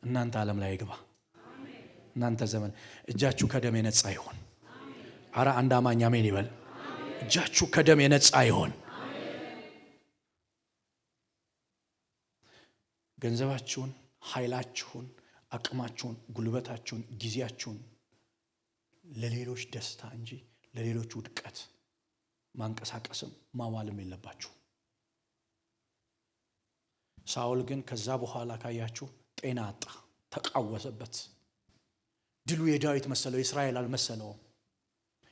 እናንተ ዓለም ላይ ይግባ። እናንተ ዘመን እጃችሁ ከደም የነጻ ይሆን። አረ አንድ አማኝ አሜን ይበል። እጃችሁ ከደም የነጻ ይሆን። ገንዘባችሁን፣ ኃይላችሁን፣ አቅማችሁን፣ ጉልበታችሁን፣ ጊዜያችሁን ለሌሎች ደስታ እንጂ ለሌሎች ውድቀት ማንቀሳቀስም ማዋልም የለባችሁ። ሳኦል ግን ከዛ በኋላ ካያችሁ ጤና አጣ፣ ተቃወሰበት። ድሉ የዳዊት መሰለው፣ የእስራኤል አልመሰለውም።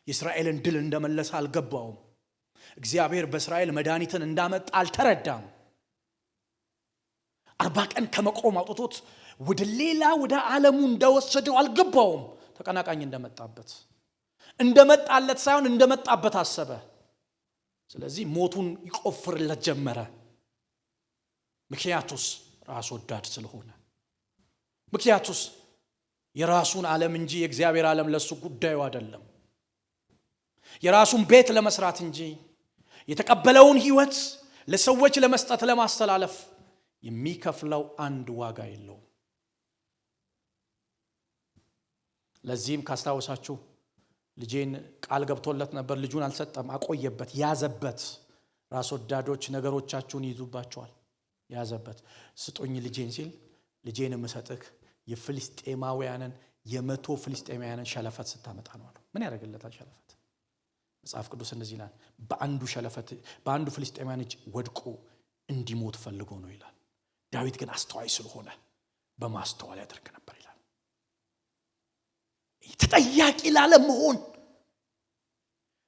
የእስራኤልን ድል እንደመለሰ አልገባውም። እግዚአብሔር በእስራኤል መድኃኒትን እንዳመጣ አልተረዳም። 40 ቀን ከመቆም አውጥቶት ወደ ሌላ ወደ ዓለሙ እንደወሰደው አልገባውም። ተቀናቃኝ እንደመጣለት ሳይሆን እንደመጣበት አሰበ። ስለዚህ ሞቱን ይቆፍርለት ጀመረ። ምክንያቱስ ራስ ወዳድ ስለሆነ፣ ምክንያቱስ የራሱን ዓለም እንጂ የእግዚአብሔር ዓለም ለሱ ጉዳዩ አይደለም። የራሱን ቤት ለመስራት እንጂ የተቀበለውን ሕይወት ለሰዎች ለመስጠት ለማስተላለፍ የሚከፍለው አንድ ዋጋ የለውም። ለዚህም ካስታወሳችሁ ልጄን ቃል ገብቶለት ነበር፣ ልጁን አልሰጠም፣ አቆየበት፣ ያዘበት። ራስ ወዳዶች ነገሮቻችሁን ይዙባቸዋል። ያዘበት። ስጡኝ ልጄን ሲል ልጄን የምሰጥህ የፍልስጤማውያንን 100 ፍልስጤማውያንን ሸለፈት ስታመጣ ነው አለው። ምን ያደርግለታል ሸለፈት? መጽሐፍ ቅዱስ እንደዚህ ይላል፣ በአንዱ ፍልስጤማውያን እጅ ወድቆ እንዲሞት ፈልጎ ነው ይላል። ዳዊት ግን አስተዋይ ስለሆነ በማስተዋል ያደርግ ነበር ይላል። ተጠያቂ ላለመሆን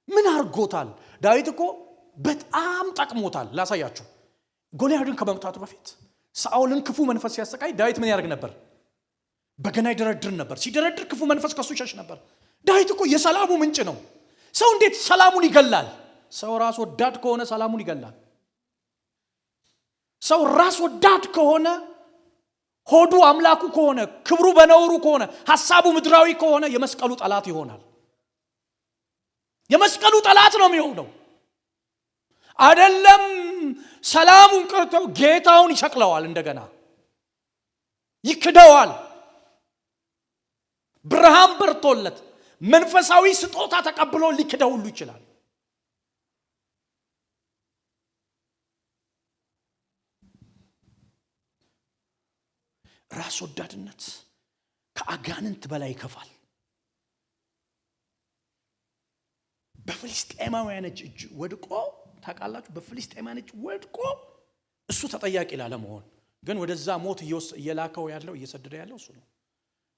ምን አርጎታል? ዳዊት እኮ በጣም ጠቅሞታል። ላሳያችሁ። ጎልያድን ከመምታቱ በፊት ሳኦልን ክፉ መንፈስ ሲያሰቃይ ዳዊት ምን ያደርግ ነበር? በገና ይደረድር ነበር። ሲደረድር ክፉ መንፈስ ከሱ ይሸሽ ነበር። ዳዊት እኮ የሰላሙ ምንጭ ነው። ሰው እንዴት ሰላሙን ይገላል? ሰው ራስ ወዳድ ከሆነ ሰላሙን ይገላል። ሰው ራስ ወዳድ ከሆነ፣ ሆዱ አምላኩ ከሆነ፣ ክብሩ በነውሩ ከሆነ፣ ሐሳቡ ምድራዊ ከሆነ የመስቀሉ ጠላት ይሆናል። የመስቀሉ ጠላት ነው የሚሆነው። አይደለም ሰላሙን ቀርቶ ጌታውን ይሰቅለዋል፣ እንደገና ይክደዋል። ብርሃን በርቶለት መንፈሳዊ ስጦታ ተቀብሎ ሊክደው ሁሉ ይችላል። ራስ ወዳድነት ከአጋንንት በላይ ይከፋል። በፍልስጤማውያን እጅ ወድቆ ታውቃላችሁ፣ በፍልስጤማውያን እጅ ወድቆ እሱ ተጠያቂ ላለመሆን ግን ወደዛ ሞት እየላከው ያለው እየሰደደ ያለው እሱ ነው።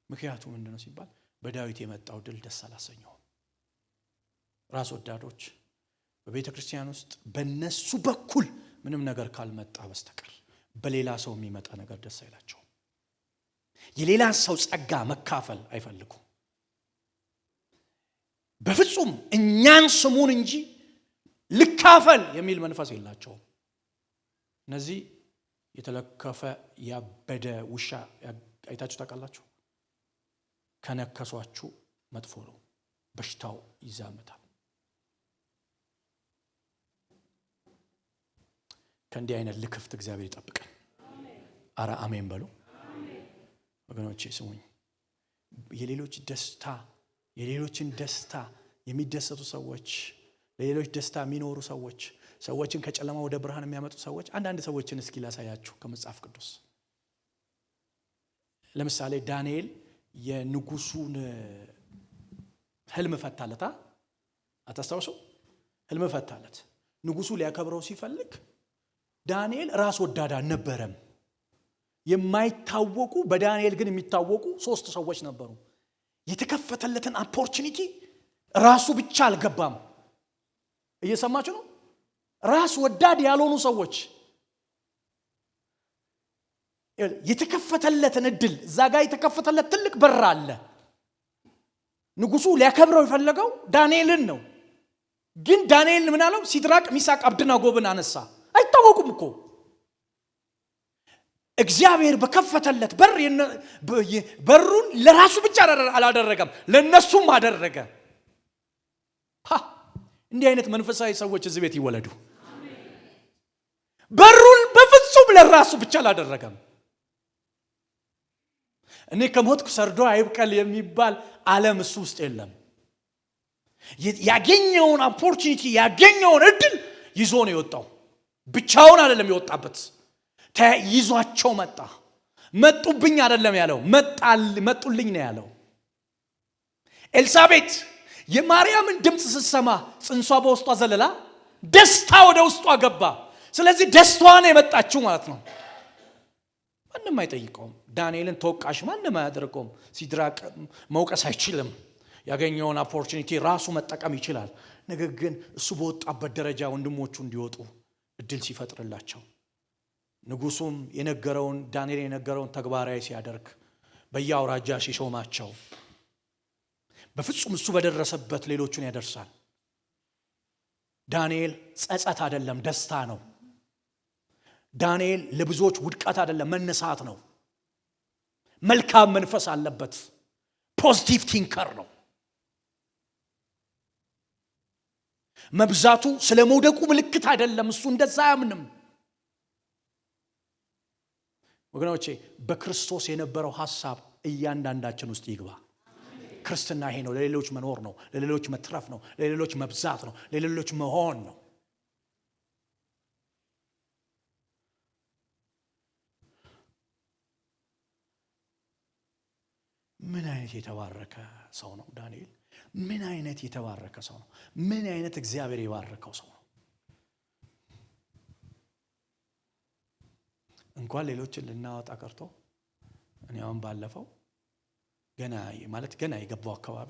ምክንያቱ ምንድነው ሲባል በዳዊት የመጣው ድል ደስ አላሰኘው። ራስ ወዳዶች በቤተ ክርስቲያን ውስጥ በነሱ በኩል ምንም ነገር ካልመጣ በስተቀር በሌላ ሰው የሚመጣ ነገር ደስ አይላቸው። የሌላ ሰው ጸጋ መካፈል አይፈልጉም። በፍጹም እኛን ስሙን እንጂ ልካፈል የሚል መንፈስ የላቸውም። እነዚህ የተለከፈ ያበደ ውሻ አይታችሁ ታውቃላችሁ? ከነከሷችሁ መጥፎ ነው፣ በሽታው ይዛመታል። ከእንዲህ አይነት ልክፍት እግዚአብሔር ይጠብቀን። አረ አሜን በሉ ወገኖቼ። ስሙኝ፣ የሌሎችን ደስታ የሚደሰቱ ሰዎች፣ ለሌሎች ደስታ የሚኖሩ ሰዎች፣ ሰዎችን ከጨለማ ወደ ብርሃን የሚያመጡ ሰዎች፣ አንዳንድ ሰዎችን እስኪ ላሳያችሁ ከመጽሐፍ ቅዱስ። ለምሳሌ ዳንኤል የንጉሱን ህልም ፈታለታ። አታስታውሱ? ህልም ፈታለት። ንጉሱ ሊያከብረው ሲፈልግ ዳንኤል ራስ ወዳድ አልነበረም። የማይታወቁ በዳንኤል ግን የሚታወቁ 3 ሰዎች ነበሩ። የተከፈተለትን ኦፖርቹኒቲ ራሱ ብቻ አልገባም። እየሰማችሁ ነው? ራስ ወዳድ ያልሆኑ ሰዎች የተከፈተለትን እድል፣ እዛ ጋር የተከፈተለት ትልቅ በር አለ። ንጉሱ ሊያከብረው የፈለገው ዳንኤልን ነው። ግን ዳንኤል ምን አለው? ሲድራቅ ሚሳቅ አብደናጎብን አነሳ። አይታወቁም እኮ እግዚአብሔር በከፈተለት በር በሩን ለራሱ ብቻ አላደረገም፣ ለነሱም አደረገ። እንዲህ አይነት መንፈሳዊ ሰዎች እዚህ ቤት ይወለዱ። በሩን በፍጹም ለራሱ ብቻ አላደረገም። እኔ ከሞትኩ ሰርዶ አይብቀል የሚባል ዓለም እሱ ውስጥ የለም። ያገኘውን ኦፖርቹኒቲ ያገኘውን እድል ይዞ ነው የወጣው። ብቻውን አይደለም የወጣበት፣ ተይዟቸው መጣ። መጡብኝ አይደለም ያለው፣ መጡልኝ ነው ያለው። ኤልሳቤጥ የማርያምን ድምጽ ስትሰማ ጽንሷ በውስጧ ዘለላ፣ ደስታ ወደ ውስጧ ገባ። ስለዚህ ደስታዋን የመጣችው ማለት ነው። ማንም አይጠይቀውም። ዳንኤልን ተወቃሽ ማንም አያደርገውም። ሲድራቅ መውቀስ አይችልም። ያገኘውን ኦፖርቹኒቲ ራሱ መጠቀም ይችላል። ነገር ግን እሱ በወጣበት ደረጃ ወንድሞቹ እንዲወጡ እድል ሲፈጥርላቸው፣ ንጉሱም የነገረውን ዳንኤል የነገረውን ተግባራዊ ሲያደርግ፣ በየአውራጃ ሲሾማቸው፣ በፍጹም እሱ በደረሰበት ሌሎቹን ያደርሳል። ዳንኤል ጸጸት አይደለም ደስታ ነው። ዳንኤል ለብዙዎች ውድቀት አይደለም መነሳት ነው። መልካም መንፈስ አለበት። ፖዚቲቭ ቲንከር ነው። መብዛቱ ስለ መውደቁ ምልክት አይደለም። እሱ እንደዛ አያምንም። ወገኖቼ በክርስቶስ የነበረው ሐሳብ እያንዳንዳችን ውስጥ ይግባ። ክርስትና ይሄ ነው። ለሌሎች መኖር ነው። ለሌሎች መትረፍ ነው። ለሌሎች መብዛት ነው። ለሌሎች መሆን ነው። ምን አይነት የተባረከ ሰው ነው ዳንኤል! ምን አይነት የተባረከ ሰው ነው! ምን አይነት እግዚአብሔር የባረከው ሰው ነው! እንኳን ሌሎችን ልናወጣ ቀርቶ እኔ አሁን ባለፈው ገና የገባው አካባቢ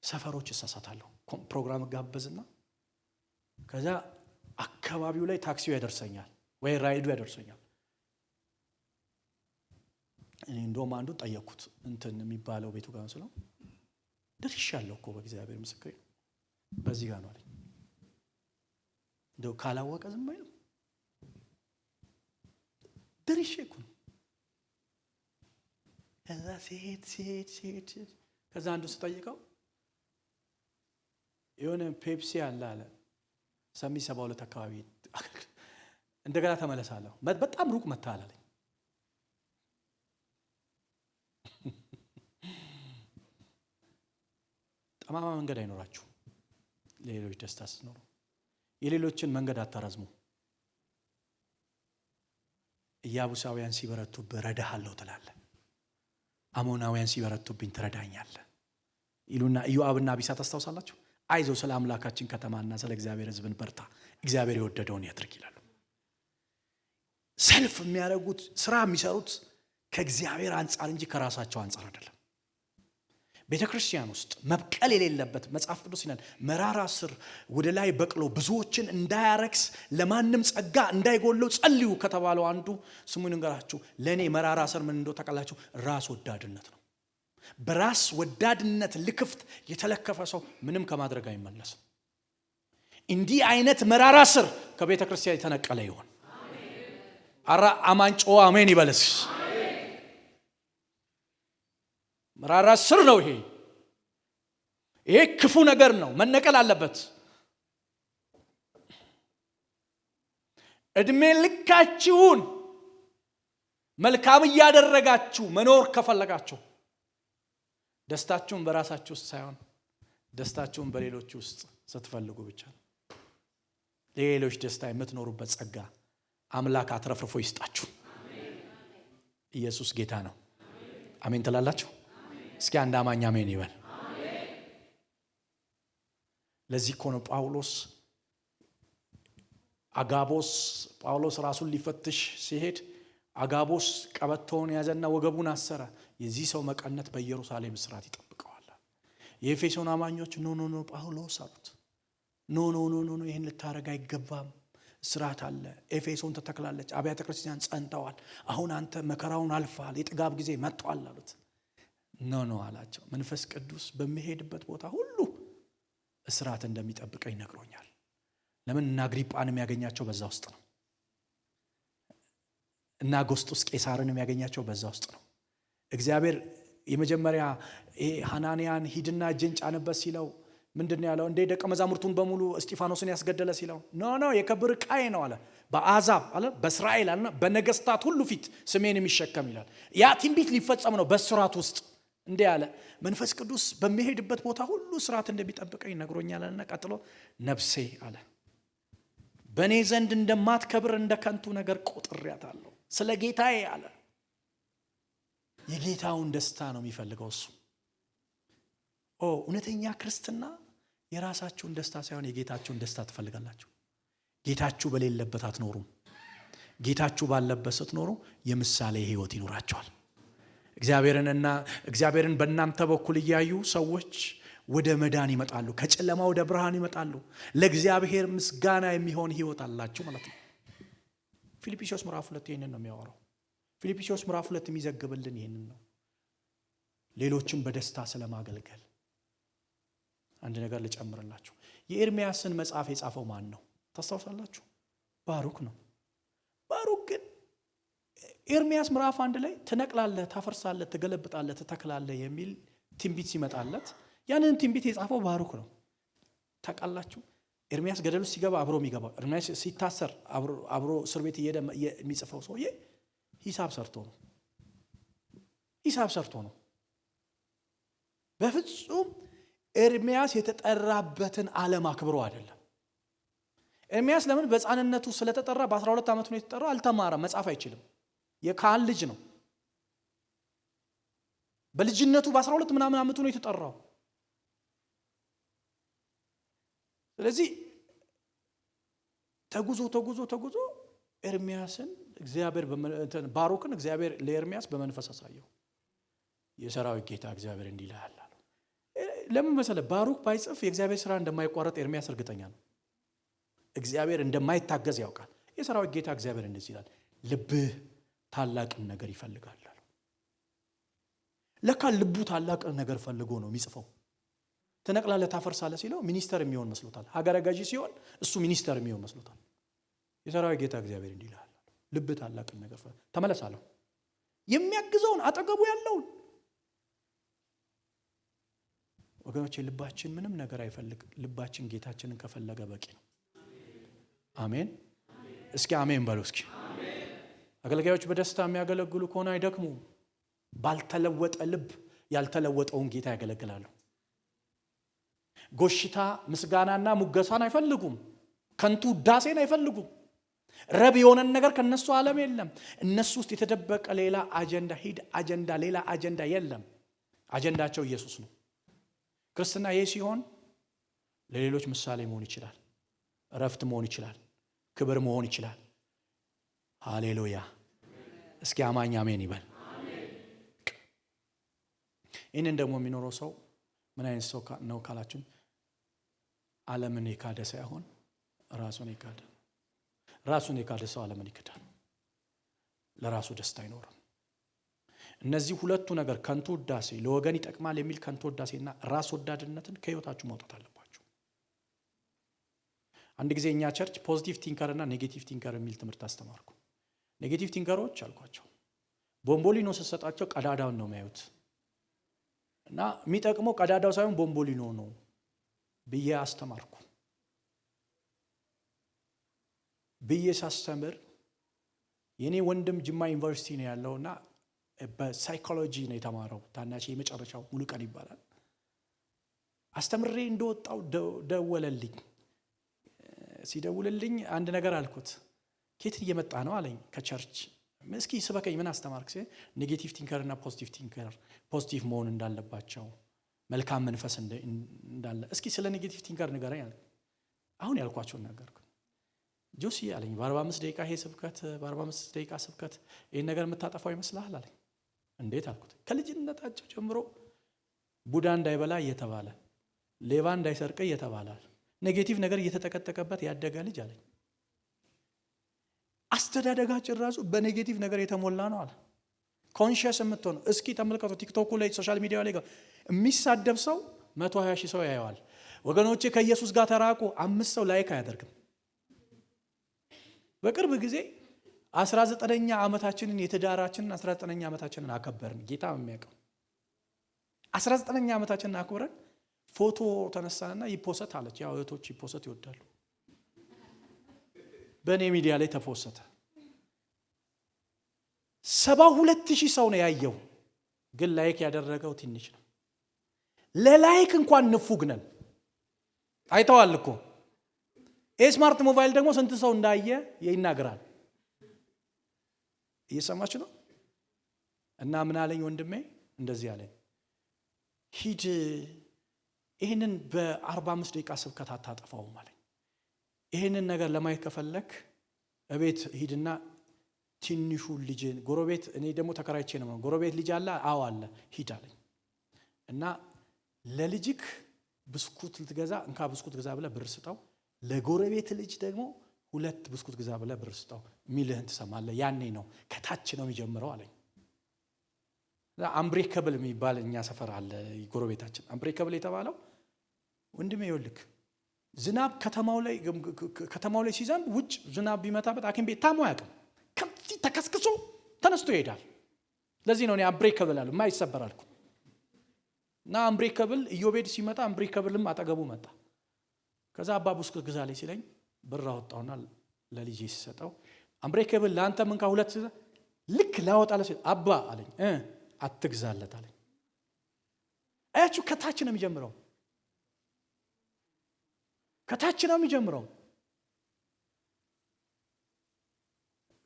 ሰፈሮች እሳሳታለሁ። ፕሮግራም ጋበዝና ከዛ አካባቢው ላይ ታክሲው ያደርሰኛል ወይ ራይዱ ያደርሰኛል። እኔ እንደውም አንዱ ጠየቅኩት፣ እንትን የሚባለው ቤቱ ጋር ነው ደርሻለሁ እኮ በእግዚአብሔር ምስክሬ በዚህ ጋር ነው አለኝ። እንደው ካላወቀ ዝም አይልም። ደርሼ እኮ ነው። ከዛ ሲሄድ ከዛ አንዱ ስጠይቀው የሆነ ፔፕሲ አለ ሰሚ 72 አካባቢ እንደገና ተመለሳለሁ። በጣም ሩቅ መታል አለኝ። ጠማማ መንገድ አይኖራችሁ። ለሌሎች ደስታ ስትኖሩ የሌሎችን መንገድ አታረዝሙ። ኢያቡሳውያን ሲበረቱብህ እረዳሃለሁ ትላለህ። አሞናውያን ሲበረቱብኝ ትረዳኛለህ ይሉና ኢዮአብና አቢሳ ታስታውሳላችሁ? አይዞ ስለ አምላካችን ከተማና ስለ እግዚአብሔር ሕዝብን በርታ፣ እግዚአብሔር የወደደውን ያድርግ ይላሉ። ሰልፍ የሚያደርጉት ስራ የሚሰሩት ከእግዚአብሔር አንጻር እንጂ ከራሳቸው አንጻር አይደለም። ቤተክርስቲያን ውስጥ መብቀል የሌለበት መጽሐፍ ቅዱስ ይላል መራራ ስር ወደ ላይ በቅሎ ብዙዎችን እንዳያረክስ ለማንም ጸጋ እንዳይጎለው ጸልዩ ከተባለው አንዱ ስሙን እንገራችሁ ለኔ መራራ ስር ምን እንደው ተቀላችሁ ራስ ወዳድነት ነው። በራስ ወዳድነት ልክፍት የተለከፈ ሰው ምንም ከማድረግ አይመለስም። እንዲህ አይነት መራራ ስር ከቤተክርስቲያን የተነቀለ ይሆን። አራ አማንጮ አሜን ይበለስ። መራራ ስር ነው ይሄ ክፉ ነገር ነው፣ መነቀል አለበት። እድሜ ልካችሁን መልካም እያደረጋችሁ መኖር ከፈለጋችሁ ደስታችሁን በራሳችሁ ውስጥ ሳይሆን ደስታችሁን በሌሎች ውስጥ ስትፈልጉ ብቻ ሌሎች ደስታ የምትኖሩበት ጸጋ አምላክ አትረፍርፎ ይስጣችሁ። ኢየሱስ ጌታ ነው። አሜን ትላላችሁ? እስኪ አንድ አማኝ አሜን ይበል። ለዚህ እኮ ነው ጳውሎስ ራሱን ሊፈትሽ ሲሄድ አጋቦስ ቀበቶውን ያዘና ወገቡን አሰረ። የዚህ ሰው መቀነት በኢየሩሳሌም እስራት ይጠብቀዋል። የኤፌሶን አማኞች ኖ ጳውሎስ አሉት፣ ኖ ይሄን ልታረግ አይገባም፣ እስራት አለ። ኤፌሶን ተተክላለች፣ አብያተ ክርስቲያን ጸንተዋል። አሁን አንተ መከራውን አልፋል፣ የጥጋብ ጊዜ መጥቷል አሉት። ኖ አላቸው። መንፈስ ቅዱስ በሚሄድበት ቦታ ሁሉ እስራት እንደሚጠብቀኝ ነግሮኛል። ለምን? እና አግሪጳን የሚያገኛቸው በዛ ውስጥ ነው። እና አጎስጦስ ቄሳርን የሚያገኛቸው በዛ ውስጥ ነው። እግዚአብሔር የመጀመሪያ ሐናንያን ሂድና እጅን ጫንበት ሲለው ምንድነው ያለው? እንደ ደቀ መዛሙርቱን በሙሉ እስጢፋኖስን ያስገደለ ሲለው ኖ የክብር ዕቃዬ ነው አለ። በአሕዛብ አለ፣ በእስራኤል አለና በነገስታት ሁሉ ፊት ስሜን የሚሸከም ይላል። ያ ትንቢት ሊፈጸም ነው በስራት ውስጥ እንዴ ያለ መንፈስ ቅዱስ በሚሄድበት ቦታ ሁሉ ስራት እንደሚጠብቀኝ ነግሮኛልና ቀጥሎ ነፍሴ አለ በእኔ ዘንድ እንደማትከብር እንደ ከንቱ ነገር ቆጥሬያታለሁ ስለ ጌታዬ አለ። የጌታውን ደስታ ነው የሚፈልገው እሱ። እውነተኛ ክርስትና የራሳችሁን ደስታ ሳይሆን የጌታችሁን ደስታ ትፈልጋላችሁ። ጌታችሁ በሌለበት አትኖሩም። ጌታችሁ ባለበት ስትኖሩ የምሳሌ ህይወት ይኖራቸዋል። እግዚአብሔርን በእናንተ በኩል እያዩ ሰዎች ወደ መዳን ይመጣሉ፣ ከጨለማ ወደ ብርሃን ይመጣሉ። ለእግዚአብሔር ምስጋና የሚሆን ህይወት አላችሁ ማለት ነው። ፊልጵስዩስ ምዕራፍ 2 ይሄንን ነው የሚያወራው። ፊልጵስዩስ ምዕራፍ 2 የሚዘግብልን ይሄንን ነው። ሌሎችን በደስታ ስለማገልገል አንድ ነገር ልጨምርላችሁ። የኤርሚያስን መጽሐፍ የጻፈው ማን ነው ታስታውሳላችሁ? ባሩክ ነው። ባሩክ ግን ኤርሚያስ ምዕራፍ 1 ላይ ትነቅላለህ፣ ታፈርሳለህ፣ ትገለብጣለህ፣ ትተክላለህ የሚል ትንቢት ሲመጣለት ያንን ትንቢት የጻፈው ባሩክ ነው። ታውቃላችሁ? ኤርሚያስ ገደል ውስጥ ሲገባ አብሮ የሚገባው፣ ኤርሚያስ ሲታሰር አብሮ እስር ቤት እየሄደ የሚጽፈው ሰውዬ ሂሳብ ሰርቶ ነው። በፍጹም ኤርሚያስ የተጠራበትን ዓለም አክብሮ አይደለም። ኤርሚያስ ለምን በሕፃንነቱ ስለተጠራ በ12 ዓመቱ ነው የተጠራው። አልተማረም፣ መጻፍ አይችልም። የካህን ልጅ ነው። በልጅነቱ በ12 ምናምን ዓመቱ ነው የተጠራው። ስለዚህ ተጉዞ ኤርሚያስን ባሩክን እግዚአብሔር ለኤርሚያስ በመንፈስ አሳየው። የሰራዊት ጌታ እግዚአብሔር እንዲህ ይላል። ለምን መሰለ? ባሩክ ባይጽፍ የእግዚአብሔር ስራ እንደማይቋረጥ ኤርሚያስ እርግጠኛ ነው። እግዚአብሔር እንደማይታገዝ ያውቃል። የሰራዊት ጌታ እግዚአብሔር እንደዚህ ይላል፣ ልብህ ታላቅን ነገር ይፈልጋል። ለካ ልቡ ታላቅን ነገር ፈልጎ ነው የሚጽፈው። ትነቅላለህ፣ ታፈርሳለህ ሲለው ሚኒስተር የሚሆን መስሎታል። ሀገረ ገዢ ሲሆን እሱ ሚኒስተር የሚሆን መስሎታል። የሰራዊት ጌታ እግዚአብሔር እንዲህ ይላል፣ ልብህ ታላቅን ነገር ተመለሳለሁ። የሚያግዘውን አጠገቡ ያለውን ወገኖቼ፣ ልባችን ምንም ነገር አይፈልግ። ልባችን ጌታችንን ከፈለገ በቂ ነው። አሜን። እስኪ አሜን በሉ። እስኪ አገልጋዮች በደስታ የሚያገለግሉ ከሆነ አይደክሙም። ባልተለወጠ ልብ ያልተለወጠውን ጌታ ያገለግላሉ። ጎሽታ ምስጋናና ሙገሳን አይፈልጉም። ከንቱ ዳሴን አይፈልጉም። ረብ የሆነን ነገር ከነሱ ዓለም የለም። እነሱ ውስጥ የተደበቀ ሌላ አጀንዳ ሌላ አጀንዳ የለም። አጀንዳቸው ኢየሱስ ነው። ክርስትና ይህ ሲሆን ለሌሎች ምሳሌ መሆን ይችላል፣ እረፍት መሆን ይችላል፣ ክብር መሆን ይችላል። ሃሌሉያ። እስኪ አማኝ አሜን ይበል። ይህንን ደግሞ የሚኖረው ሰው ምን አይነት ሰው ነው ካላችሁ ዓለምን የካደ ሳይሆን ራሱን የካደ። ራሱን የካደ ሰው ዓለምን ይክዳል፣ ለራሱ ደስታ አይኖርም። እነዚህ ሁለቱ ነገር ከንቱ ውዳሴ፣ ለወገን ይጠቅማል የሚል ከንቱ ውዳሴና ራስ ወዳድነትን ከህይወታችሁ ማውጣት አለባችሁ። አንድ ጊዜ እኛ ቸርች ፖዚቲቭ ቲንከር እና ኔጌቲቭ ቲንከር የሚል ትምህርት አስተማርኩ። ኔጌቲቭ ቲንከሮች አልኳቸው ቦምቦሊኖ ስትሰጣቸው ቀዳዳውን ነው የሚያዩት እና የሚጠቅመው ቀዳዳው ሳይሆን ቦምቦሊኖ ነው ብዬ አስተማርኩ። ብዬ ሳስተምር የኔ ወንድም ጅማ ዩኒቨርሲቲ ነው ያለውና በሳይኮሎጂ ነው የተማረው። ታናሽ የመጨረሻው ሙሉ ቀን ይባላል። አስተምሬ እንደወጣው ደወለልኝ። ሲደውልልኝ አንድ ነገር አልኩት። ከየት እየመጣ ነው አለኝ። ከቸርች። እስኪ ስበከኝ፣ ምን አስተማርክ? ኔጌቲቭ ቲንከር እና ፖዚቲቭ ቲንከር፣ ፖዚቲቭ መሆን እንዳለባቸው፣ መልካም መንፈስ እንዳለ። እስኪ ስለ ኔጌቲቭ ቲንከር ንገረኝ አለ። አሁን ያልኳቸውን ነገርኩ። ጆሲ አለኝ በ45 ደቂቃ ይሄ ስብከት፣ በ45 ደቂቃ ስብከት ይሄን ነገር የምታጠፋው ይመስልሃል አለኝ። እንዴት አልኩት። ከልጅነታቸው ጀምሮ ቡዳ እንዳይበላ እየተባለ፣ ሌባ እንዳይሰርቅ እየተባለ ኔጌቲቭ ነገር እየተጠቀጠቀበት ያደገ ልጅ አለኝ። አስተዳደጋችን ራሱ በኔጌቲቭ ነገር የተሞላ ነው አለ። ኮንሺየስ የምትሆነው እስኪ ተመልከቱ። ቲክቶክ ላይ ሶሻል ሚዲያ ላይ የሚሳደብ ሰው 120 ሺህ ሰው ያየዋል። ወገኖቼ ከኢየሱስ ጋር ተራቁ 5 ሰው ላይክ አያደርግም። በቅርብ ጊዜ 19ኛ ዓመታችንን የትዳራችንን 19ኛ ዓመታችንን አከበርን። ጌታ የሚያውቀው 19ኛ ዓመታችንን አክብረን ፎቶ ተነሳንና ይፖሰት አለች። ያው እህቶች ይፖሰት ይወዳሉ። በእኔ ሚዲያ ላይ ተፖሰተ። 72,000 ሰው ነው ያየው፣ ግን ላይክ ያደረገው ትንሽ ነው። ለላይክ እንኳን ንፉግ ነን። አይተዋል እኮ ስማርት ሞባይል ደግሞ ስንት ሰው እንዳየ ይናገራል። እየሰማችሁ ነው። እና ምን አለኝ ወንድሜ፣ እንደዚህ አለኝ፣ ሂድ ይሄንን በ45 ደቂቃ ስብከት አታጠፋውም አለኝ። ይሄንን ነገር ለማየት ከፈለክ እቤት ሂድና ትንሹ ልጅን ጎረቤት፣ እኔ ደግሞ ተከራይቼ ነው፣ ጎረቤት ልጅ አለ? አዎ አለ። ሂድ አለኝ እና ለልጅክ ብስኩት ልትገዛ እንካ ብስኩት ግዛ ብለህ ብር ስጠው፣ ለጎረቤት ልጅ ደግሞ 2 ብስኩት ግዛ ብለህ ብር ስጠው ሚልህን ትሰማለህ። ያኔ ነው ከታች ነው የሚጀምረው አለኝ። አምብሬከብል የሚባል እኛ ሰፈር አለ ጎረቤታችን። አምብሬከብል የተባለው ወንድሜ ይኸውልህ፣ ዝናብ ከተማው ላይ ሲዘንብ ውጭ ዝናብ ቢመታበት ሐኪም ቤት ታሞ ያውቅም። ከዚህ ተከስክሶ ተነስቶ ይሄዳል። ለዚህ ነው እኔ አምብሬከብል አለ የማይሰበር አልኩ። እና አምብሬከብል ኢዮቤድ ሲመጣ አምብሬከብልም አጠገቡ መጣ። ከዛ አባ ብስኩት ግዛ ላይ ሲለኝ ብር አወጣውና ለልጄ ሲሰጠው አምብሬከብል ለአንተ ምን ከሁለት ልክ ላወጣለ ሲል አባ አለኝ አትግዛለት አለኝ። አያችሁ፣ ከታች ነው የሚጀምረው። ከታች ነው የሚጀምረው።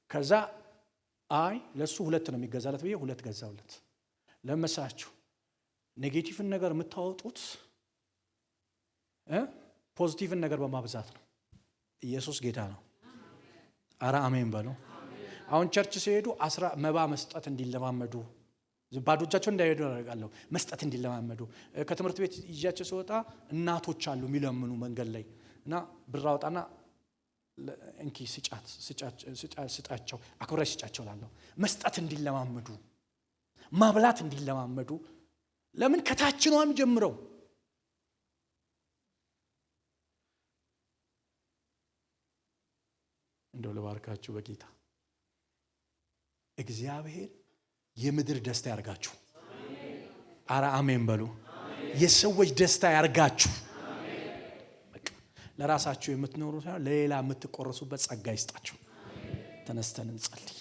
ከዛ አይ ለሱ 2 ነው የሚገዛለት ብዬ 2 ገዛውለት። ለመሳችሁ ኔጌቲቭን ነገር የምታወጡት ፖዚቲቭን ነገር በማብዛት ነው። ኢየሱስ ጌታ ነው። አረ አሜን በሉ። አሁን ቸርች ሲሄዱ መባ መስጠት እንዲለማመዱ፣ ባዶ እጃቸውን እንዳይሄዱ ያደርጋለሁ። መስጠት እንዲለማመዱ። ከትምህርት ቤት ይዣቸው ሲወጣ እናቶች አሉ የሚለምኑ መንገድ ላይ እና ብር አውጣና እንኪ ስጫቸው፣ አክብረሽ ስጫቸው ላለሁ። መስጠት እንዲለማመዱ፣ ማብላት እንዲለማመዱ። ለምን ከታች ነው የሚጀምረው። እንደው ለባርካችሁ በጌታ እግዚአብሔር የምድር ደስታ ያርጋችሁ። አረ አሜን በሉ። የሰዎች ደስታ ያርጋችሁ። ለራሳችሁ የምትኖሩ ሳይሆን ለሌላ የምትቆረሱበት ጸጋ ይስጣችሁ። ተነስተን እንጸልይ።